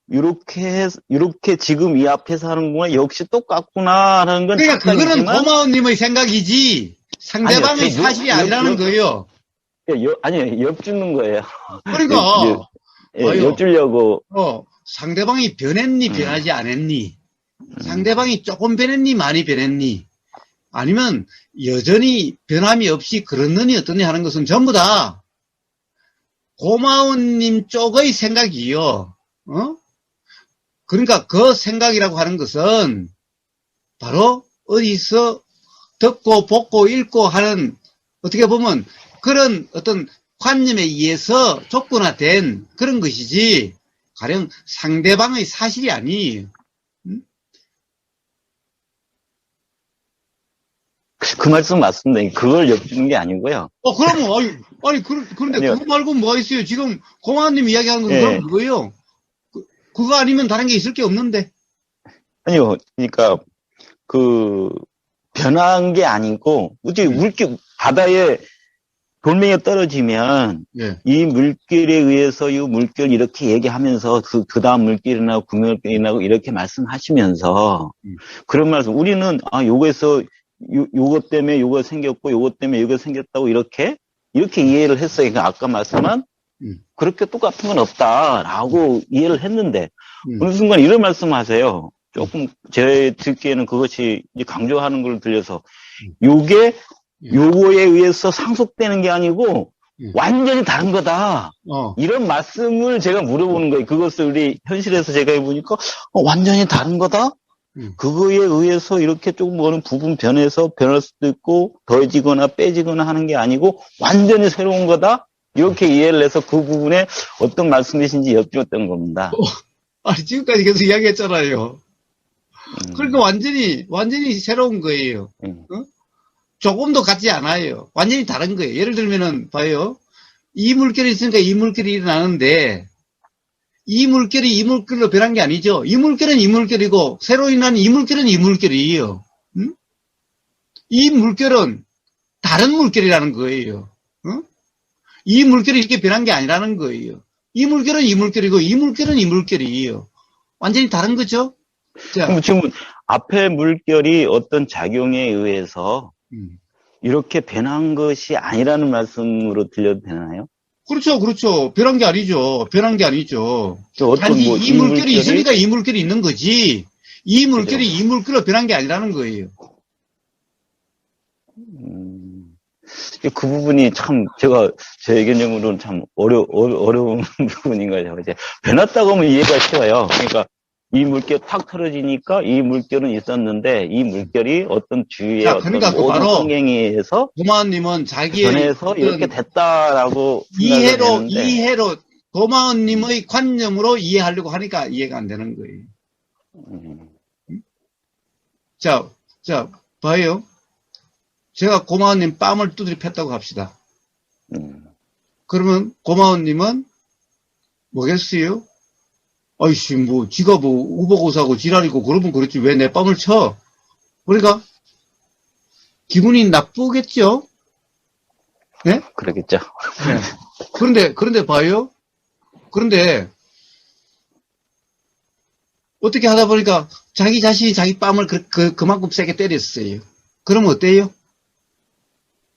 이렇게 지금 이 앞에서 하는구나 역시 똑같구나라는 건 그러니까 그거는 고마운님의 생각이지 상대방의 아니요, 사실이 아니라는 거예요. 아니요, 엿주는 거예요. 그러니까 엿주려고. 상대방이 변했니 변하지 않았니? 상대방이 조금 변했니 많이 변했니? 아니면 여전히 변함이 없이 그렇느니 어떠니 하는 것은 전부 다 고마운님 쪽의 생각이요. 그러니까 그 생각이라고 하는 것은 바로 어디서 듣고 보고 읽고 하는 어떻게 보면 그런 어떤 관념에 의해서 조건화된 그런 것이지 가령 상대방의 사실이 아니에요. 그 말씀 맞습니다. 그걸 엿주는 게 아니고요. 그러면, 그런데 아니요. 그거 말고 뭐가 있어요? 지금 고마운님 이야기하는 건 그럼 그거예요. 그거 아니면 다른 게 있을 게 없는데. 아니요. 그러니까, 변한 게 아니고, 물길, 바다에 돌멩이가 떨어지면, 이 물길에 의해서 이 물길 이렇게 얘기하면서, 그 다음 물길이 나고, 그 물길이 나고, 이렇게 말씀하시면서, 그런 말씀, 우리는, 요것 때문에 요거 생겼고, 요것 때문에 요거 생겼다고, 이렇게 이해를 했어요. 그러니까 아까 말씀한, 그렇게 똑같은 건 없다라고 이해를 했는데, 어느 순간 이런 말씀 하세요. 조금, 제 듣기에는 그것이 강조하는 걸 들려서, 요거에 의해서 상속되는 게 아니고, 완전히 다른 거다. 어. 이런 말씀을 제가 물어보는 거예요. 그것을 우리 현실에서 제가 해보니까 완전히 다른 거다? 그거에 의해서 이렇게 조금 어느 부분 변해서 변할 수도 있고 더해지거나 빼지거나 하는 게 아니고 완전히 새로운 거다? 이렇게 이해를 해서 그 부분에 어떤 말씀이신지 여쭈었던 겁니다. 아니, 지금까지 계속 이야기했잖아요. 그러니까 완전히 새로운 거예요. 어? 조금도 같지 않아요. 완전히 다른 거예요. 예를 들면은, 봐요. 이 물결이 있으니까 이 물결이 일어나는데, 이 물결이 이 물결로 변한 게 아니죠. 이 물결은 이 물결이고, 새로 일어난 이 물결은 이 물결이에요. 응? 이 물결은 다른 물결이라는 거예요. 어? 이 물결이 이렇게 변한 게 아니라는 거예요. 이 물결은 이 물결이고, 이 물결은 이 물결이에요. 완전히 다른 거죠? 자. 그럼 지금 앞에 물결이 어떤 작용에 의해서 이렇게 변한 것이 아니라는 말씀으로 들려도 되나요? 그렇죠, 그렇죠. 변한 게 아니죠. 변한 게 아니죠. 어떤 단지 뭐 이 물결이 있으니까 이 물결이 있는 거지. 이 물결이 이 물결로 변한 게 아니라는 거예요. 그 부분이 참 제가 제 개념으로는 참 어려운 부분인 거죠. 이제 변했다고 하면 이해가 쉬워요. 그러니까 이 물결 탁 틀어지니까 이 물결은 있었는데 이 물결이 어떤 주위의 어떤 그러니까 모든 바로 환경에 의해서 고마운님은 자기의 변해서 이렇게 됐다라고 이해로 고마운님의 관념으로 이해하려고 하니까 이해가 안 되는 거예요. 자, 봐요. 제가 고마운님 뺨을 두드려 팼다고 합시다. 그러면 고마운님은 뭐겠어요? 아이씨, 지가 우버고사고 지랄이고 그러면 그렇지. 왜 내 뺨을 쳐? 그러니까, 기분이 나쁘겠죠? 네? 그러겠죠. 네. 그런데 봐요. 그런데, 어떻게 하다 보니까 자기 자신이 자기 뺨을 그만큼 세게 때렸어요. 그러면 어때요?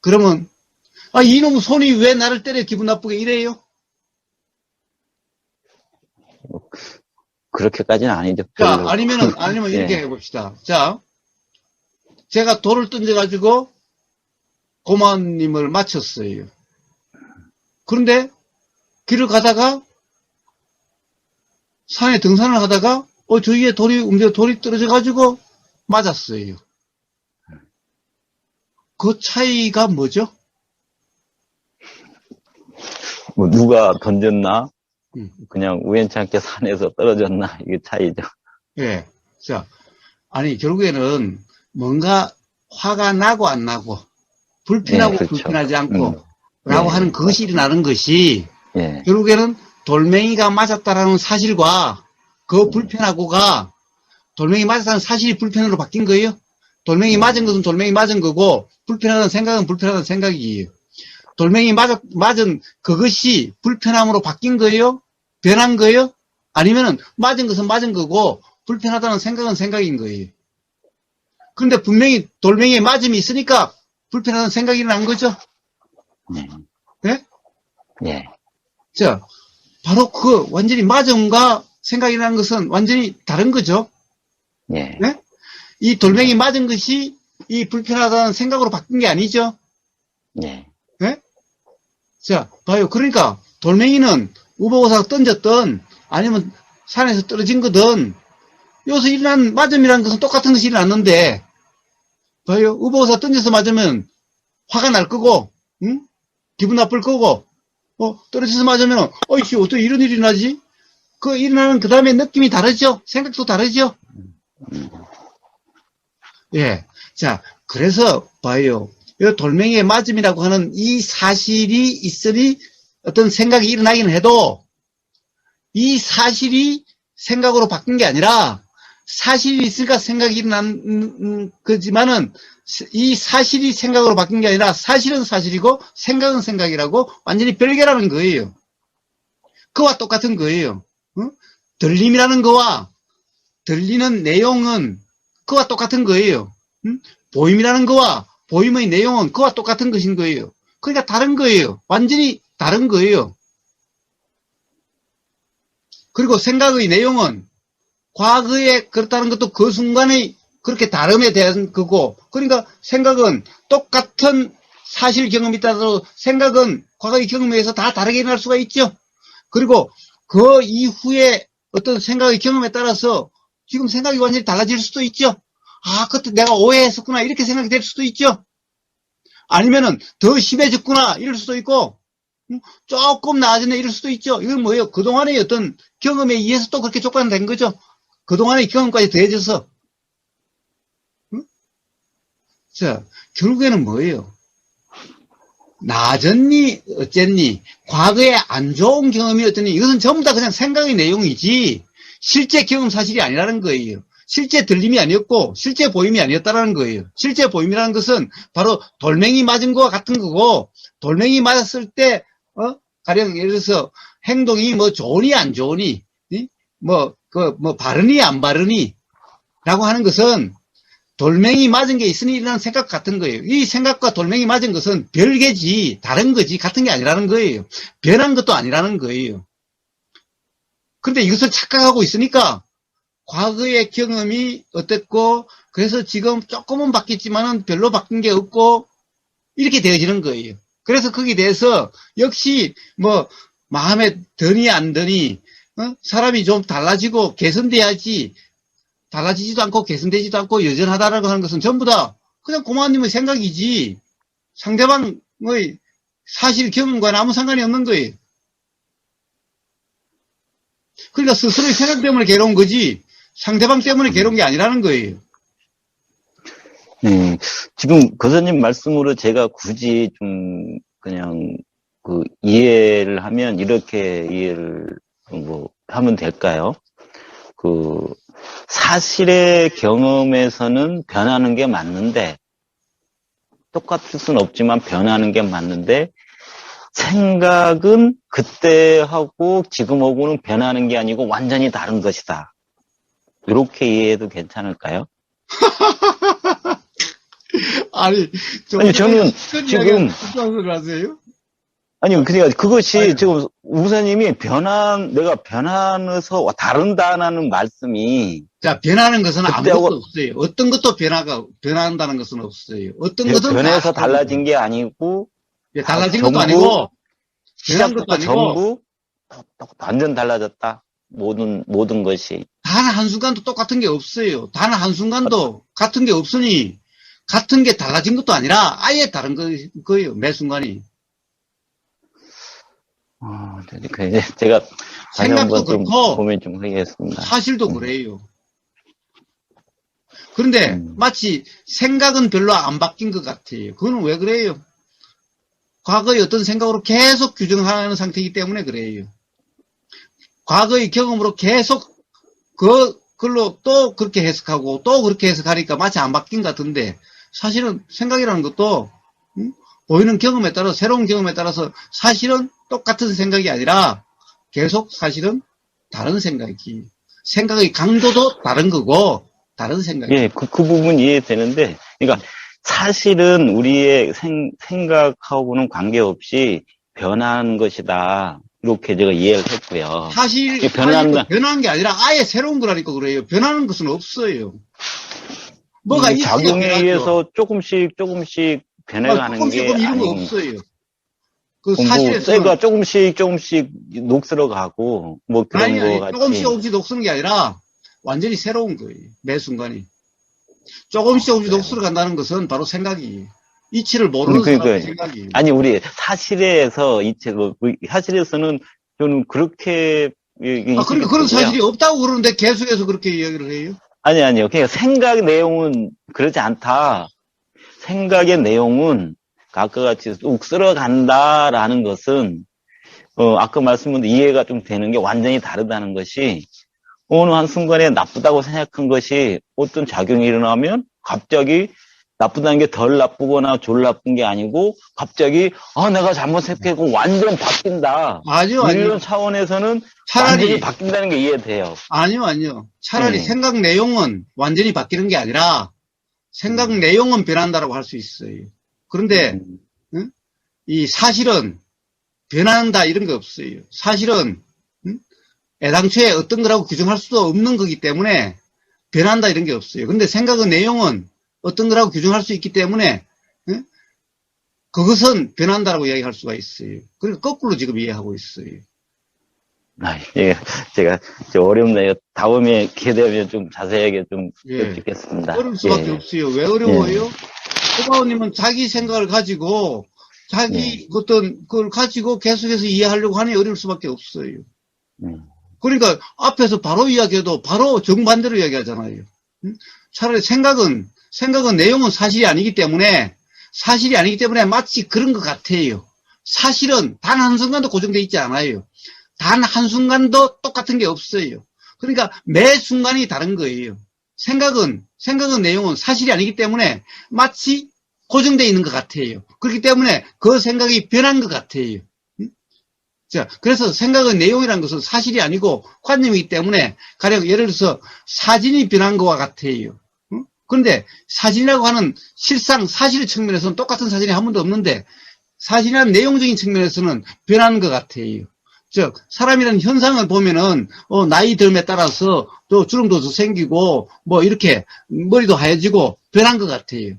그러면, 이놈 손이 왜 나를 때려 기분 나쁘게 이래요? 그렇게까지는 아니죠. 자, 아니면 이렇게 해봅시다. 자, 제가 돌을 던져가지고 고마운님을 맞췄어요. 그런데 길을 가다가 산에 등산을 하다가 저 위에 돌이 떨어져가지고 맞았어요. 그 차이가 뭐죠? 뭐 누가 던졌나? 그냥 우연찮게 산에서 떨어졌나? 이게 차이죠. 예. 자, 결국에는 뭔가 화가 나고 안 나고, 불편하고 그렇죠. 불편하지 않고, 라고 하는 그것이 일어나는 것이, 결국에는 돌멩이가 맞았다라는 사실과 그 불편하고가 돌멩이 맞았다는 사실이 불편으로 바뀐 거예요. 돌멩이 맞은 것은 돌멩이 맞은 거고, 불편하다는 생각은 불편하다는 생각이에요. 돌멩이 맞은 그것이 불편함으로 바뀐 거예요? 변한 거예요? 아니면은 맞은 것은 맞은 거고 불편하다는 생각은 생각인 거예요. 그런데 분명히 돌멩이에 맞음이 있으니까 불편하다는 생각이 난 거죠? 네? 네. 자, 바로 그 완전히 맞음과 생각이 나는 것은 완전히 다른 거죠? 네. 네? 이 돌멩이 맞은 것이 이 불편하다는 생각으로 바뀐 게 아니죠? 네. 네? 자, 봐요. 그러니까 돌멩이는 우버고사가 던졌던 아니면 산에서 떨어진 거든 여기서 일어난 맞음이라는 것은 똑같은 것이 일어났는데 봐요. 우버고사가 던져서 맞으면 화가 날 거고 응? 기분 나쁠 거고 떨어져서 맞으면 어이씨 어떻게 이런 일이 나지? 그 일어나는 그 다음에 느낌이 다르죠? 생각도 다르죠? 예. 자, 그래서 봐요. 이 돌멩이의 맞음이라고 하는 이 사실이 있으니 어떤 생각이 일어나긴 해도 이 사실이 생각으로 바뀐 게 아니라 사실이 있으니까 생각이 일어난 거지만은 이 사실이 생각으로 바뀐 게 아니라 사실은 사실이고 생각은 생각이라고 완전히 별개라는 거예요. 그와 똑같은 거예요. 들림이라는 거와 들리는 내용은 그와 똑같은 거예요. 보임이라는 거와 보임의 내용은 그와 똑같은 것인 거예요. 그러니까 다른 거예요. 완전히 다른 거예요. 그리고 생각의 내용은 과거에 그렇다는 것도 그 순간의 그렇게 다름에 대한 거고, 그러니까 생각은 똑같은 사실 경험이 따라서 생각은 과거의 경험에 의해서 다 다르게 일어날 수가 있죠. 그리고 그 이후에 어떤 생각의 경험에 따라서 지금 생각이 완전히 달라질 수도 있죠. 아, 그때 내가 오해했었구나. 이렇게 생각이 될 수도 있죠. 아니면은 더 심해졌구나. 이럴 수도 있고, 조금 나아졌네. 이럴 수도 있죠. 이건 뭐예요? 그동안의 어떤 경험에 의해서 또 그렇게 조건된 거죠. 그동안의 경험까지 더해져서. 자, 결국에는 뭐예요? 나아졌니? 어쨌니? 과거에 안 좋은 경험이 어떠니? 이것은 전부 다 그냥 생각의 내용이지, 실제 경험 사실이 아니라는 거예요. 실제 들림이 아니었고, 실제 보임이 아니었다라는 거예요. 실제 보임이라는 것은 바로 돌멩이 맞은 거와 같은 거고, 돌멩이 맞았을 때, 가령 예를 들어서 행동이 뭐 좋으니 안 좋으니, 바르니 안 바르니, 라고 하는 것은 돌멩이 맞은 게 있으니 일어나는 생각 같은 거예요. 이 생각과 돌멩이 맞은 것은 별개지, 다른 거지, 같은 게 아니라는 거예요. 변한 것도 아니라는 거예요. 그런데 이것을 착각하고 있으니까, 과거의 경험이 어땠고, 그래서 지금 조금은 바뀌었지만은 별로 바뀐 게 없고, 이렇게 되어지는 거예요. 그래서 거기에 대해서 역시 뭐 마음에 드니 안 드니, 사람이 좀 달라지고 개선돼야지, 달라지지도 않고 개선되지도 않고 여전하다라고 하는 것은 전부 다 그냥 고마님의 생각이지, 상대방의 사실 경험과는 아무 상관이 없는 거예요. 그러니까 스스로의 생각 때문에 괴로운 거지, 상대방 때문에 괴로운 게 아니라는 거예요. 지금 교수님 말씀으로 제가 굳이 좀 그냥 그 이해를 하면 이렇게 이해를 뭐 하면 될까요? 그 사실의 경험에서는 변하는 게 맞는데, 똑같을 수는 없지만 변하는 게 맞는데, 생각은 그때하고 지금하고는 변하는 게 아니고 완전히 다른 것이다. 이렇게 이해해도 괜찮을까요? 아니, 저는 지금, 무슨 하세요? 아니, 그러니까 그것이 아니, 지금 우사님이 내가 변해서 다른다는 말씀이, 자, 변하는 것은 그때하고 아무것도 없어요. 어떤 것도 변한다는 것은 없어요. 어떤 것은 변해서 다 달라진 게 아니고, 달라진 것도 전부, 아니고, 변한 것도 시작부터 아니고, 전부 완전 달라졌다. 모든 것이. 단 한순간도 똑같은 게 없어요. 단 한순간도 같은 게 없으니, 같은 게 달라진 것도 아니라 아예 다른 거예요. 매 순간이. 이제 제가 다시 생각도 한번 좀 그렇고, 고민 좀 하겠습니다. 사실도 그래요. 그런데 마치 생각은 별로 안 바뀐 것 같아요. 그거는 왜 그래요? 과거의 어떤 생각으로 계속 규정하는 상태이기 때문에 그래요. 과거의 경험으로 계속 그걸로 또 그렇게 해석하고 또 그렇게 해석하니까 마치 안 바뀐 것 같은데, 사실은 생각이라는 것도 보이는 경험에 따라, 새로운 경험에 따라서 사실은 똑같은 생각이 아니라 계속 사실은 다른 생각이, 생각의 강도도 다른 거고 다른 생각이. 예, 그 부분 이해되는데, 그러니까 사실은 우리의 생각하고는 관계없이 변한 것이다. 이렇게 제가 이해를 했고요. 사실도 변한 게 아니라 아예 새로운 거라니까 그래요. 변하는 것은 없어요. 뭐가 있어야 작용에 변하죠. 의해서 조금씩 변해가는 게 이런 거 아닌, 없어요. 그 뭐 사실에서는 쇠가 조금씩 녹슬어가고 뭐 그런 아니, 거 같이. 조금씩 녹슬는 게 아니라 완전히 새로운 거예요. 매 순간이. 조금씩 녹슬어 간다는 것은 바로 생각이에요. 이치를 모르는 사람의 생각이에요. 아니, 우리 사실에서는 저는 그렇게. 그러니까 그런 사실이 없다고 그러는데 계속해서 그렇게 이야기를 해요? 아니요. 그러니까 생각 내용은 그렇지 않다. 생각의 내용은 아까 같이 쑥 쓸어간다라는 것은, 아까 말씀은 이해가 좀 되는 게 완전히 다르다는 것이, 어느 한순간에 나쁘다고 생각한 것이 어떤 작용이 일어나면 갑자기 나쁘다는 게 덜 나쁘거나 졸 나쁜 게 아니고 갑자기 내가 잘못 생각하고 완전 바뀐다. 아니요. 이런 차원에서는 차라리 완전히 바뀐다는 게 이해돼요. 아니요. 차라리 생각 내용은 완전히 바뀌는 게 아니라 생각 내용은 변한다라고 할 수 있어요. 그런데 이 사실은 변한다 이런 거 없어요. 사실은 애당초에 어떤 거라고 규정할 수도 없는 거기 때문에 변한다 이런 게 없어요. 근데 생각의 내용은 어떤 거라고 규정할 수 있기 때문에 그것은 변한다라고 이야기할 수가 있어요. 그러니까 거꾸로 지금 이해하고 있어요. 예, 제가 좀 어렵네요. 다음에 기회 되면 좀 자세하게 좀 예. 여쭙겠습니다. 어려울 수밖에 예. 없어요. 왜 어려워요? 코바오님은 자기 생각을 가지고 자기 어떤 걸 가지고 계속해서 이해하려고 하니 어려울 수밖에 없어요. 그러니까 앞에서 바로 이야기해도 바로 정반대로 이야기하잖아요. 차라리 생각은 내용은 사실이 아니기 때문에 마치 그런 것 같아요. 사실은 단 한순간도 고정되어 있지 않아요. 단 한순간도 똑같은 게 없어요. 그러니까 매 순간이 다른 거예요. 생각은 내용은 사실이 아니기 때문에 마치 고정되어 있는 것 같아요. 그렇기 때문에 그 생각이 변한 것 같아요. 자, 그래서 생각의 내용이라는 것은 사실이 아니고 관념이기 때문에 가령 예를 들어서 사진이 변한 것과 같아요. 그런데 사진이라고 하는 실상 사실의 측면에서는 똑같은 사진이 한 번도 없는데 사진이라는 내용적인 측면에서는 변하는 것 같아요. 즉 사람이라는 현상을 보면은 나이 듦에 따라서 또 주름도 더 생기고 뭐 이렇게 머리도 하얘지고 변한 것 같아요.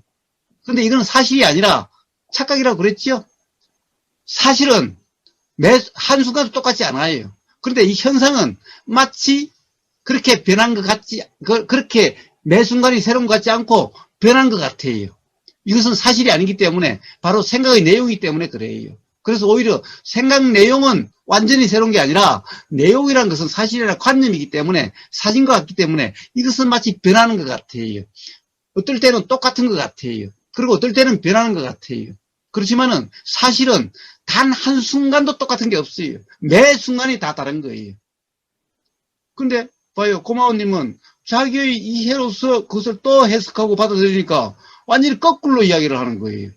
그런데 이건 사실이 아니라 착각이라고 그랬죠. 사실은 매 한순간도 똑같지 않아요. 그런데 이 현상은 마치 그렇게 변한 것 같지, 그렇게 매 순간이 새로운 것 같지 않고 변한 것 같아요. 이것은 사실이 아니기 때문에 바로 생각의 내용이기 때문에 그래요. 그래서 오히려 생각 내용은 완전히 새로운 게 아니라 내용이라는 것은 사실이나 관념이기 때문에 사진과 같기 때문에 이것은 마치 변하는 것 같아요. 어떨 때는 똑같은 것 같아요. 그리고 어떨 때는 변하는 것 같아요. 그렇지만은 사실은 단 한순간도 똑같은 게 없어요. 매 순간이 다 다른 거예요. 근데 봐요. 고마워님은 자기의 이해로서 그것을 또 해석하고 받아들이니까 완전히 거꾸로 이야기를 하는 거예요.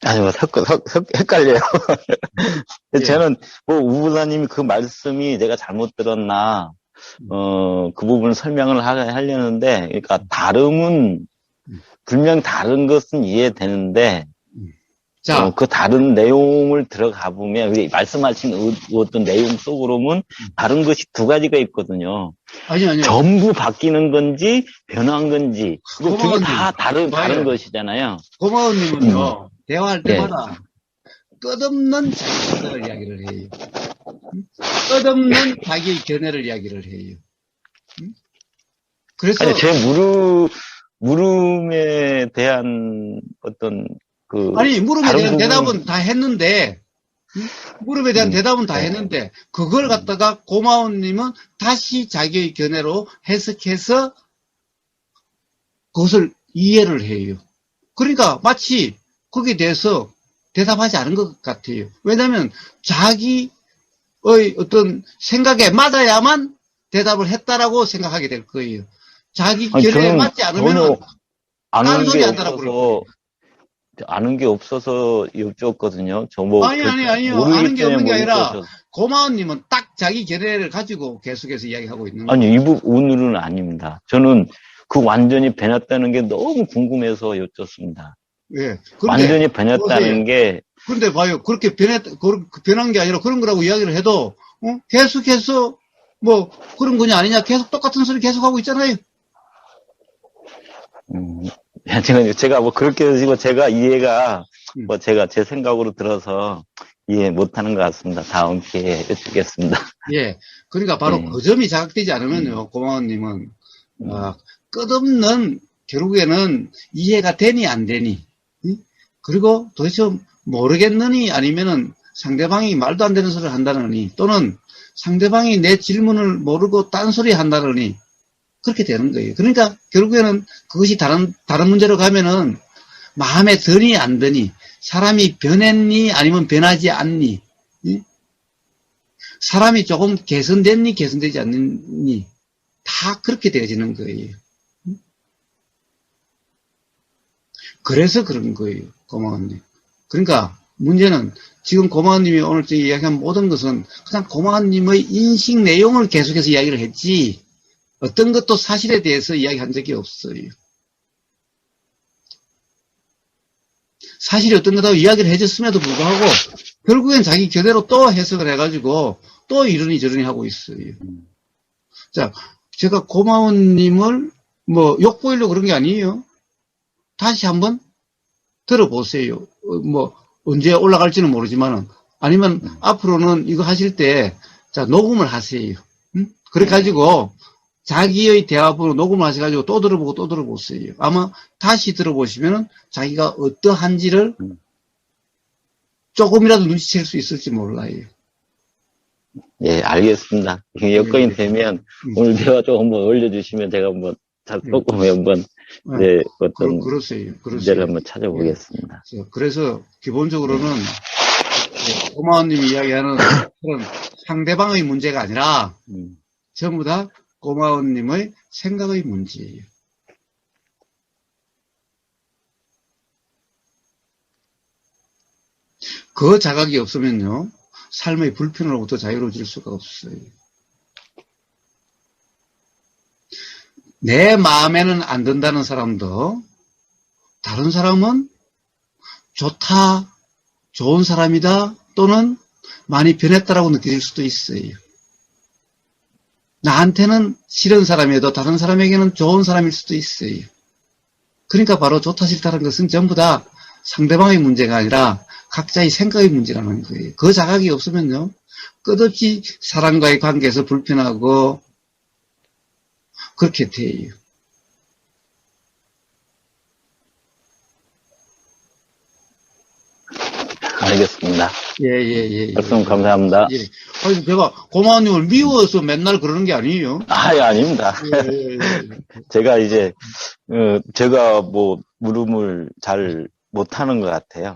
아니, 헷갈려요. 예. 저는, 우부사님이 그 말씀이 내가 잘못 들었나, 그 부분을 설명을 하려는데, 그러니까 분명 다른 것은 이해되는데, 자, 그 다른 내용을 들어가 보면, 우리 말씀하신 어떤 내용 속으로는 다른 것이 두 가지가 있거든요. 아니요. 전부 바뀌는 건지, 변한 건지, 이거 두 개 다 다른 봐요. 것이잖아요. 고마워님은요, 대화할 예. 때마다 끝없는 자기 생각을 이야기를 해요. 끝없는 자기의 견해를 이야기를 해요. 그래서 아니, 제 물음에 대한 어떤 물음에 다른 대한 부분, 대답은 다 했는데 물음에 대한 대답은 다 네. 했는데 그걸 갖다가 고마운님은 다시 자기의 견해로 해석해서 그것을 이해를 해요. 그러니까 마치 거기에 대해서 대답하지 않은 것 같아요. 왜냐하면 자기의 어떤 생각에 맞아야만 대답을 했다라고 생각하게 될 거예요. 자기 견해에 맞지 않으면 딴소리 한다라고 그럴 거예요. 아는 게 없어서 여쭈었거든요. 아니요. 모르기 아는 게 때문에 없는 게 못 아니라 여쭈었어요. 고마운님은 딱 자기 견해를 가지고 계속해서 이야기하고 있는 거예요. 아니, 오늘은 아닙니다. 저는 그 완전히 변했다는 게 너무 궁금해서 여쭙습니다. 예. 완전히 변했다는 게. 그런데 봐요. 그렇게 변한 게 아니라 그런 거라고 이야기를 해도, 계속해서 뭐 그런 거냐 아니냐 계속 똑같은 소리 계속하고 있잖아요. 제가 뭐 그렇게 해서 제가 이해가 제가 제 생각으로 들어서 이해 못하는 것 같습니다. 다음 기회에 여쭙겠습니다. 예. 그러니까 바로 그 점이 자각되지 않으면요, 고마워님은 끝없는 결국에는 이해가 되니 안 되니, 그리고 도대체 모르겠느니 아니면은 상대방이 말도 안 되는 소리를 한다느니 또는 상대방이 내 질문을 모르고 딴소리 한다느니 그렇게 되는 거예요. 그러니까 결국에는 그것이 다른 문제로 가면은 마음에 드니 안 드니, 사람이 변했니 아니면 변하지 않니, 사람이 조금 개선됐니 개선되지 않니, 다 그렇게 되어지는 거예요. 그래서 그런 거예요, 고마워님. 그러니까 문제는 지금 고마워님이 오늘 이야기한 모든 것은 그냥 고마워님의 인식 내용을 계속해서 이야기를 했지 어떤 것도 사실에 대해서 이야기한 적이 없어요. 사실이 어떤 거다고 이야기를 해줬음에도 불구하고 결국엔 자기 견해로 또 해석을 해가지고 또 이러니 저러니 하고 있어요. 자, 제가 고마운님을 뭐 욕보이려고 그런 게 아니에요. 다시 한번 들어보세요. 뭐 언제 올라갈지는 모르지만은 아니면 앞으로는 이거 하실 때 자 녹음을 하세요. 그래 가지고 자기의 대화번호 녹음을 하셔가지고 또 들어보고 또 들어보세요. 아마 다시 들어보시면은 자기가 어떠한지를 조금이라도 눈치챌 수 있을지 몰라요. 예, 알겠습니다. 여건이 되면 오늘 대화 좀 한번 올려주시면 제가 한번 조금 한번 네, 어떤 그러세요. 문제를 한번 찾아보겠습니다. 그래서 기본적으로는 꼬마원님이 이야기하는 그런 상대방의 문제가 아니라 전부 다 꼬마원님의 생각의 문제예요. 그 자각이 없으면요, 삶의 불편으로부터 자유로워질 수가 없어요. 내 마음에는 안 든다는 사람도 다른 사람은 좋다, 좋은 사람이다, 또는 많이 변했다라고 느낄 수도 있어요. 나한테는 싫은 사람이어도 다른 사람에게는 좋은 사람일 수도 있어요. 그러니까 바로 좋다 싫다는 것은 전부 다 상대방의 문제가 아니라 각자의 생각의 문제라는 거예요. 그 자각이 없으면요, 끝없이 사람과의 관계에서 불편하고 그렇게 돼요. 알겠습니다. 예. 말씀 감사합니다. 예. 아니, 제가 고마운님을 미워서 맨날 그러는 게 아니에요. 예, 아닙니다. 예. 제가 이제, 제가 뭐, 물음을 잘 못하는 것 같아요.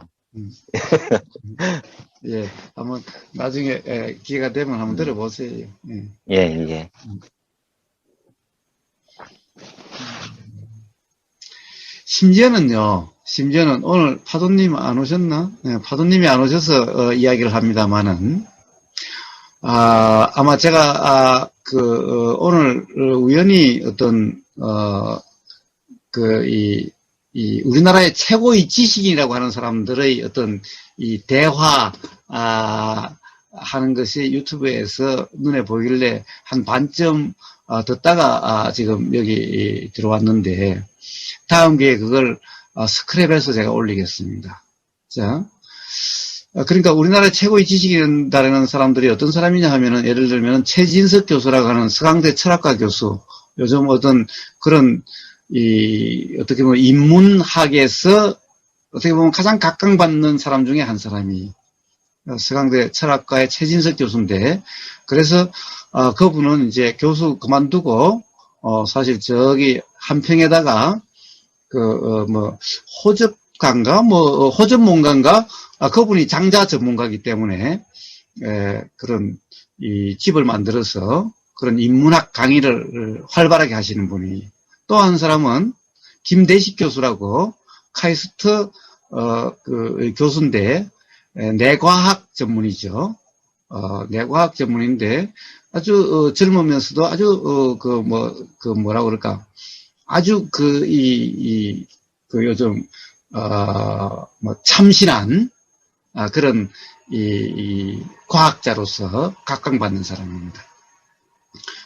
예. 한번 나중에 기회가 되면 한번 들어보세요. 예. 심지어는 오늘 파도님 안 오셨나? 네, 파도님이 안 오셔서 이야기를 합니다만은, 아마 제가 오늘 우연히 어떤 우리나라의 최고의 지식인이라고 하는 사람들의 어떤 이 대화 하는 것이 유튜브에서 눈에 보이길래 한 반쯤 듣다가 지금 여기 들어왔는데, 다음 기회에 그걸 스크랩해서 제가 올리겠습니다. 자, 그러니까 우리나라 최고의 지식인이라는 사람들이 어떤 사람이냐 하면은, 예를 들면 최진석 교수라고 하는 서강대 철학과 교수, 요즘 어떤 그런 어떻게 보면 인문학에서 어떻게 보면 가장 각광받는 사람 중에 한 사람이 서강대 철학과의 최진석 교수인데, 그래서 그분은 이제 교수 그만두고 사실 저기 한평에다가 호접가인가 호접문가인가, 그분이 장자 전문가이기 때문에 그런 이 집을 만들어서 그런 인문학 강의를 활발하게 하시는 분이, 또 한 사람은 김대식 교수라고 카이스트 교수인데 뇌과학 전문이죠. 뇌과학 전문인데 아주 젊으면서도 아주 뭐라고 그럴까, 아주 요즘 참신한 그런 과학자로서 각광받는 사람입니다.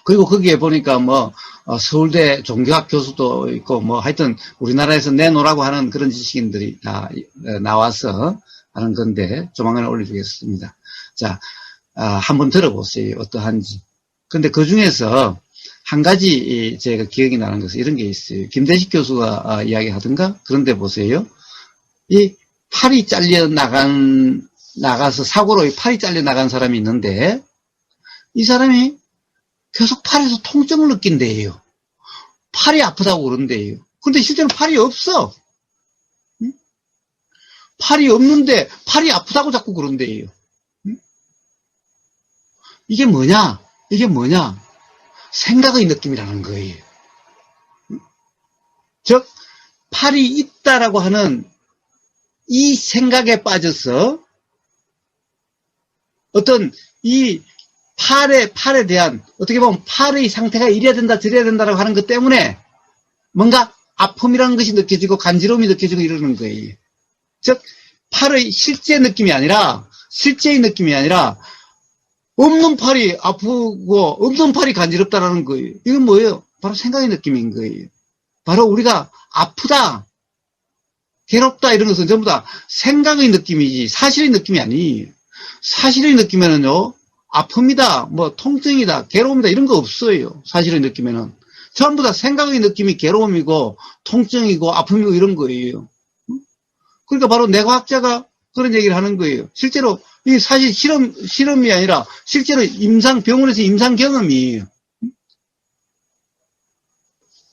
그리고 거기에 보니까 서울대 종교학 교수도 있고, 하여튼 우리나라에서 내놓으라고 하는 그런 지식인들이 다 나와서 하는 건데, 조만간에 올려주겠습니다. 자, 한번 들어보세요. 어떠한지. 근데 그 중에서 한 가지 제가 기억이 나는 것은 이런 게 있어요. 김대식 교수가 이야기하던가? 그런데 보세요. 이 팔이 나가서 사고로 팔이 잘려 나간 사람이 있는데, 이 사람이 계속 팔에서 통증을 느낀대요. 팔이 아프다고 그런대요. 근데 실제로 팔이 없어. 응? 팔이 없는데 팔이 아프다고 자꾸 그런대요. 응? 이게 뭐냐? 생각의 느낌이라는 거예요. 응? 즉, 팔이 있다라고 하는 이 생각에 빠져서 어떤 이 팔에 대한, 어떻게 보면 팔의 상태가 이래야 된다 저래야 된다라고 하는 것 때문에 뭔가 아픔이라는 것이 느껴지고 간지러움이 느껴지고 이러는 거예요. 즉 팔의 실제의 느낌이 아니라 없는 팔이 아프고 없는 팔이 간지럽다라는 거예요. 이건 뭐예요? 바로 생각의 느낌인 거예요. 바로 우리가 아프다, 괴롭다 이런 것은 전부 다 생각의 느낌이지 사실의 느낌이 아니에요. 사실의 느낌에는요, 아픔이다, 뭐 통증이다, 괴로움이다 이런 거 없어요. 사실의 느낌에는. 전부 다 생각의 느낌이 괴로움이고 통증이고 아픔이고 이런 거예요. 그러니까 바로 뇌과학자가 그런 얘기를 하는 거예요. 실제로 이 사실 실험이 아니라 실제로 병원에서 임상 경험이에요.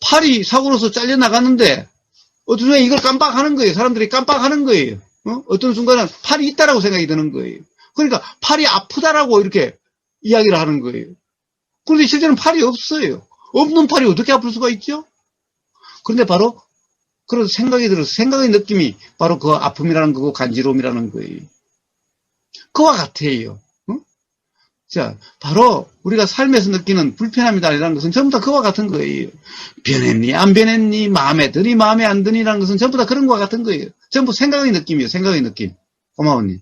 팔이 사고로서 잘려나갔는데 어떤 순간에 이걸 깜빡하는 거예요. 사람들이 깜빡하는 거예요. 어떤 순간은 팔이 있다라고 생각이 드는 거예요. 그러니까 팔이 아프다라고 이렇게 이야기를 하는 거예요. 그런데 실제로는 팔이 없어요. 없는 팔이 어떻게 아플 수가 있죠? 그런데 바로 그런 생각이 들어서 생각의 느낌이 바로 그 아픔이라는 거고 간지러움이라는 거예요. 그와 같아요. 자, 바로 우리가 삶에서 느끼는 불편함이라는 것은 전부 다 그와 같은 거예요. 변했니 안 변했니 마음에 드니 마음에 안 드니라는 것은 전부 다 그런 거와 같은 거예요. 전부 생각의 느낌이에요. 생각의 느낌. 고마워니.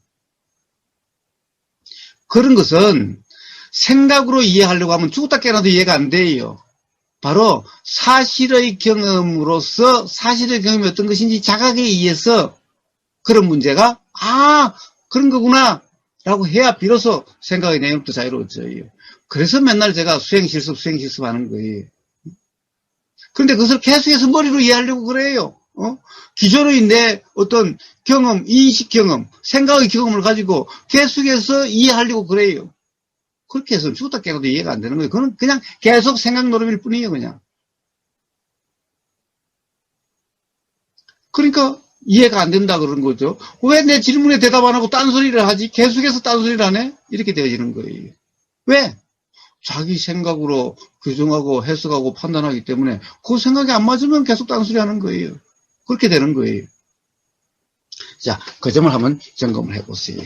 그런 것은 생각으로 이해하려고 하면 죽었다 깨어나도 이해가 안 돼요. 바로 사실의 경험으로서 사실의 경험이 어떤 것인지 자각에 의해서 그런 문제가 그런 거구나 라고 해야 비로소 생각의 내용도 자유로워져요. 그래서 맨날 제가 수행실습 하는 거예요. 그런데 그것을 계속해서 머리로 이해하려고 그래요. 기존의 내 어떤 경험, 인식 경험, 생각의 경험을 가지고 계속해서 이해하려고 그래요. 그렇게 해서 죽었다 깨어나도 이해가 안 되는 거예요. 그건 그냥 계속 생각 노름일 뿐이에요, 그냥. 그러니까 이해가 안 된다 그런 거죠. 왜 내 질문에 대답 안 하고 딴소리를 하지? 계속해서 딴소리를 하네? 이렇게 되어지는 거예요. 왜? 자기 생각으로 규정하고 해석하고 판단하기 때문에 그 생각이 안 맞으면 계속 딴소리 하는 거예요. 그렇게 되는 거예요. 자, 그 점을 한번 점검을 해보세요.